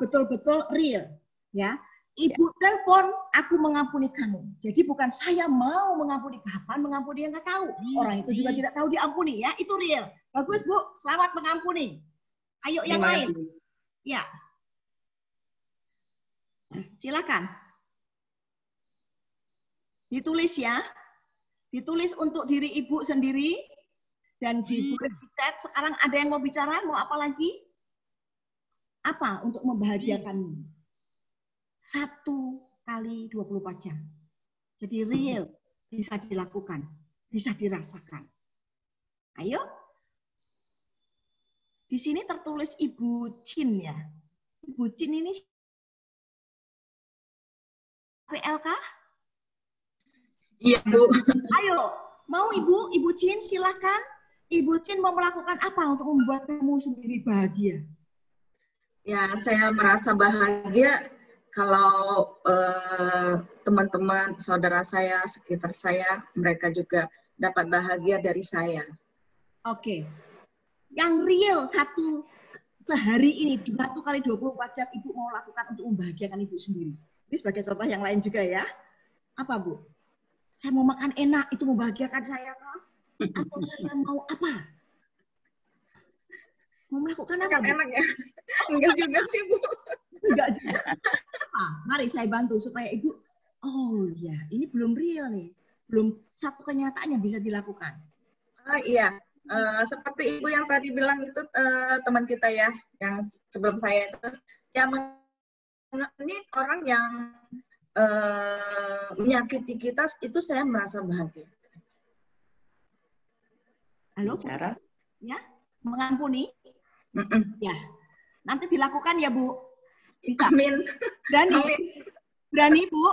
betul-betul real, ya. Ibu telepon, aku mengampuni kamu. Jadi bukan saya mau mengampuni, kapan mengampuni yang nggak tahu. Orang itu juga tidak tahu diampuni, ya. Itu real. Bagus, Bu. Selamat mengampuni. Ayo yang lain. Ya. Silakan. Ditulis ya. Ditulis untuk diri ibu sendiri dan di chat. Sekarang ada yang mau bicara? Mau apa lagi? Apa untuk membahagiakanmu? 1 kali 24 jam. Jadi real, bisa dilakukan, bisa dirasakan. Ayo. Di sini tertulis Ibu Chin ya. Ibu Chin ini PLK? Iya, Bu. Ayo, mau Ibu Chin silakan. Ibu Chin mau melakukan apa untuk membuat kamu sendiri bahagia? Ya, saya merasa bahagia kalau teman-teman, saudara saya, sekitar saya, mereka juga dapat bahagia dari saya. Oke. Yang real sehari ini, 1 kali 24 jam Ibu mau lakukan untuk membahagiakan Ibu sendiri. Ini sebagai contoh yang lain juga ya. Apa, Bu? Saya mau makan enak, itu membahagiakan saya kah? Atau saya mau apa? Mau melakukan apa? Enak ya? Enggak juga sih, Bu. Enggak juga. Mari saya bantu supaya Ibu, oh ya, ini belum real nih. Belum satu kenyataan yang bisa dilakukan. Iya, seperti Ibu yang tadi bilang itu teman kita ya, yang sebelum saya itu, yang ini orang yang menyakiti kita, itu saya merasa bahagia. Halo, cara? Ya, mengampuni? Ya, nanti dilakukan ya Bu. Bisa. Amin. Berani? Amin. Berani Bu?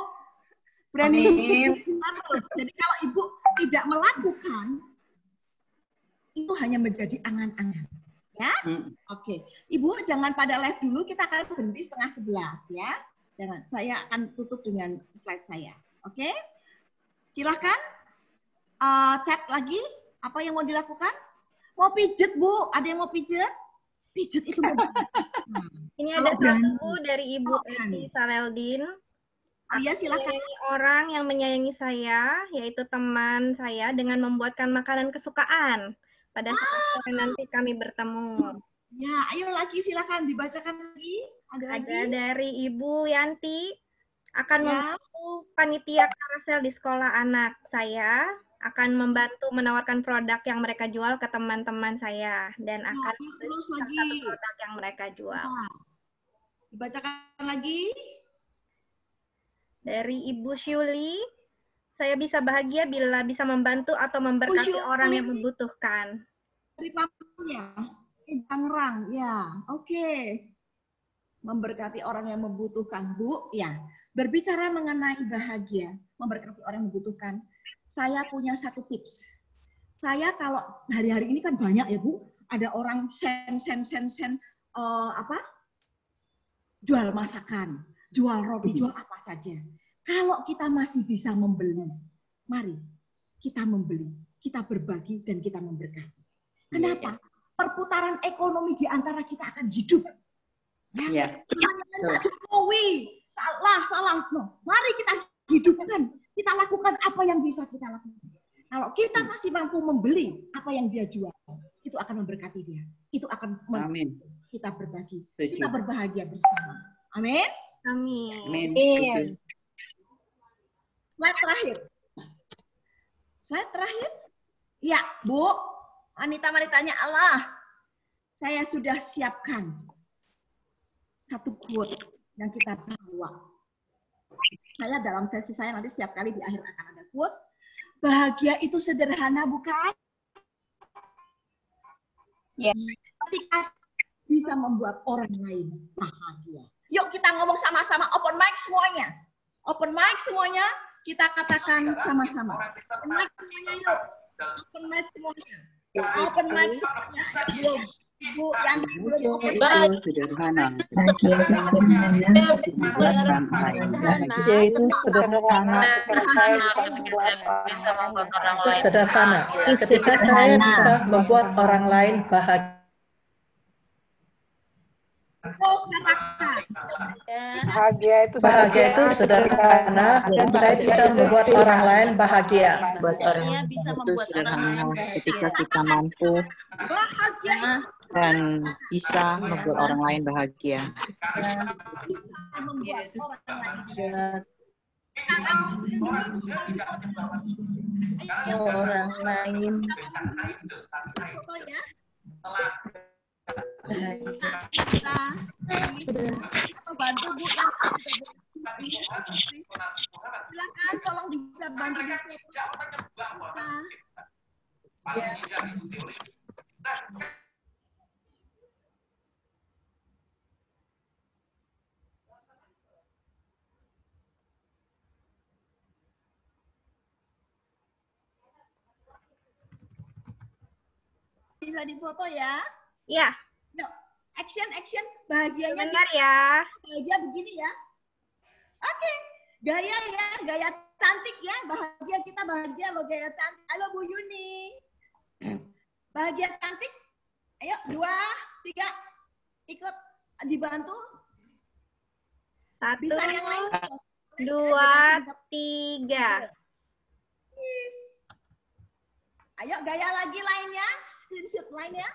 Berani? Amin. Terus. Jadi kalau Ibu tidak melakukan, itu hanya menjadi angan-angan. Ya? Oke. Ibu jangan pada live dulu, kita akan berhenti 10:30 ya. Jangan, saya akan tutup dengan slide saya. Oke? Silahkan chat lagi. Apa yang mau dilakukan? Mau pijet, Bu? Ada yang mau pijet? Pijet itu mau Ini ada satu dari Ibu Eti Saleldin. Oh iya, silakan. Orang yang menyayangi saya, yaitu teman saya, dengan membuatkan makanan kesukaan pada saat nanti kami bertemu. Ya, ayo lagi silakan dibacakan lagi. Ada dari Ibu Yanti, akan membantu panitia karasel di sekolah anak saya. akan membantu menawarkan produk yang mereka jual ke teman-teman saya dan akan terus salah lagi satu produk yang mereka jual. Dibacakan lagi. Dari Ibu Syuli, saya bisa bahagia bila bisa membantu atau memberkati orang yang membutuhkan. Dari Pamunya, Tangerang, ya, oke. Memberkati orang yang membutuhkan, Bu, ya. Berbicara mengenai bahagia, memberkati orang yang membutuhkan, saya punya satu tips. Saya kalau hari-hari ini kan banyak ya, Bu, ada orang jual masakan, jual roti, jual apa saja. Kalau kita masih bisa membeli, mari kita membeli, kita berbagi, dan kita memberkati. Kenapa? Perputaran ekonomi di antara kita akan hidup. Ya. Pak Jokowi, salah. No. Mari kita hidupkan, kita lakukan apa yang bisa kita lakukan. Kalau kita masih mampu membeli apa yang dia jual, itu akan memberkati dia. Itu akan kita berbagi, kita berbahagia bersama. Amin. Amin. Slide terakhir. Ya, Bu. Wanita-wanitanya Allah. Saya sudah siapkan satu quote yang kita bawa. Saya dalam sesi saya nanti setiap kali di akhir akan ada quote. Bahagia itu sederhana, bukan? Ya. Ketika bisa membuat orang lain bahagia. Yuk kita ngomong sama-sama, open mic semuanya. Open mic semuanya, kita katakan sama-sama. Open mic semuanya yuk. Open mic semuanya. Open mic semuanya. Belum. Ibu yang belum open mic. Sederhana. Bahagia itu sederhana. Bahagia itu sederhana. Sederhana. Ketika saya bisa membuat orang lain bahagia. Bahagia itu sederhana dan saya bisa membuat orang lain bahagia. Buat orang itu sederhana ketika kita mampu dan bisa membuat orang lain bahagia. Orang lain. Atau bantu Bu yang silakan tolong bisa bantu di bisa difoto ya? Ya. Yuk, action. Bahagianya bentar ya. Bahagia begini ya. Oke. Gaya ya, gaya cantik ya. Bahagia kita bahagia loh, gaya cantik. Halo Bu Yuni. Bahagia cantik. Ayo 2, 3. Ikut dibantu. 1, 2, 3. Ayo gaya lagi lainnya, screenshot lainnya.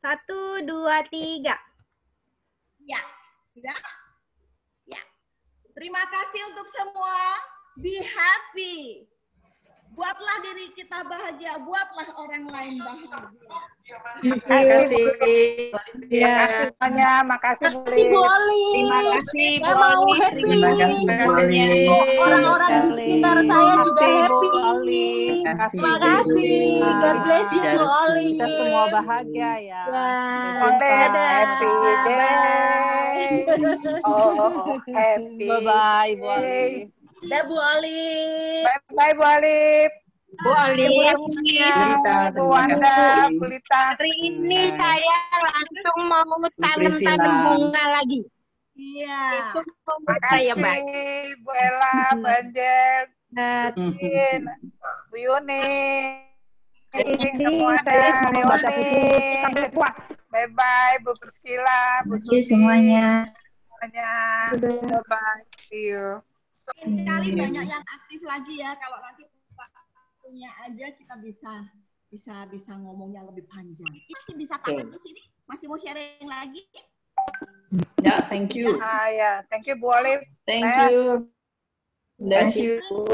1, 2, 3. Ya, sudah? Ya. Terima kasih untuk semua. Be happy. Buatlah diri kita bahagia, buatlah orang lain bahagia. Terima kasih. Makasih Bu Oli. Terima kasih Bu Saya mau Oli. happy. Terima kasih Bu Oli. Orang-orang di sekitar saya juga happy. Terima kasih. God bless you Bu Oli. Kita semua bahagia ya. Happy day. Oh, happy. Bye-bye Bu Oli. Dah Bu Oli. Bye Bu Oli. Bu Oli. Bu Wanda, Bu Lita. Hari ini saya langsung mau tanam bunga lagi. Iya. Itu membuat saya baik. Bu Ella, Bu Angel, Bu Yuni. Semuanya. Bye-bye Bu Priscila, Bu Susi. Semuanya. Bye-bye. See you. Makin kali banyak yang aktif lagi ya. Kalau nanti waktunya aja kita bisa ngomongnya lebih panjang. Ini bisa tahan di sini. Masih mau sharing lagi? Ya, thank you. Ya, thank you Bu Olive. Thank you. Terima kasih, Bu.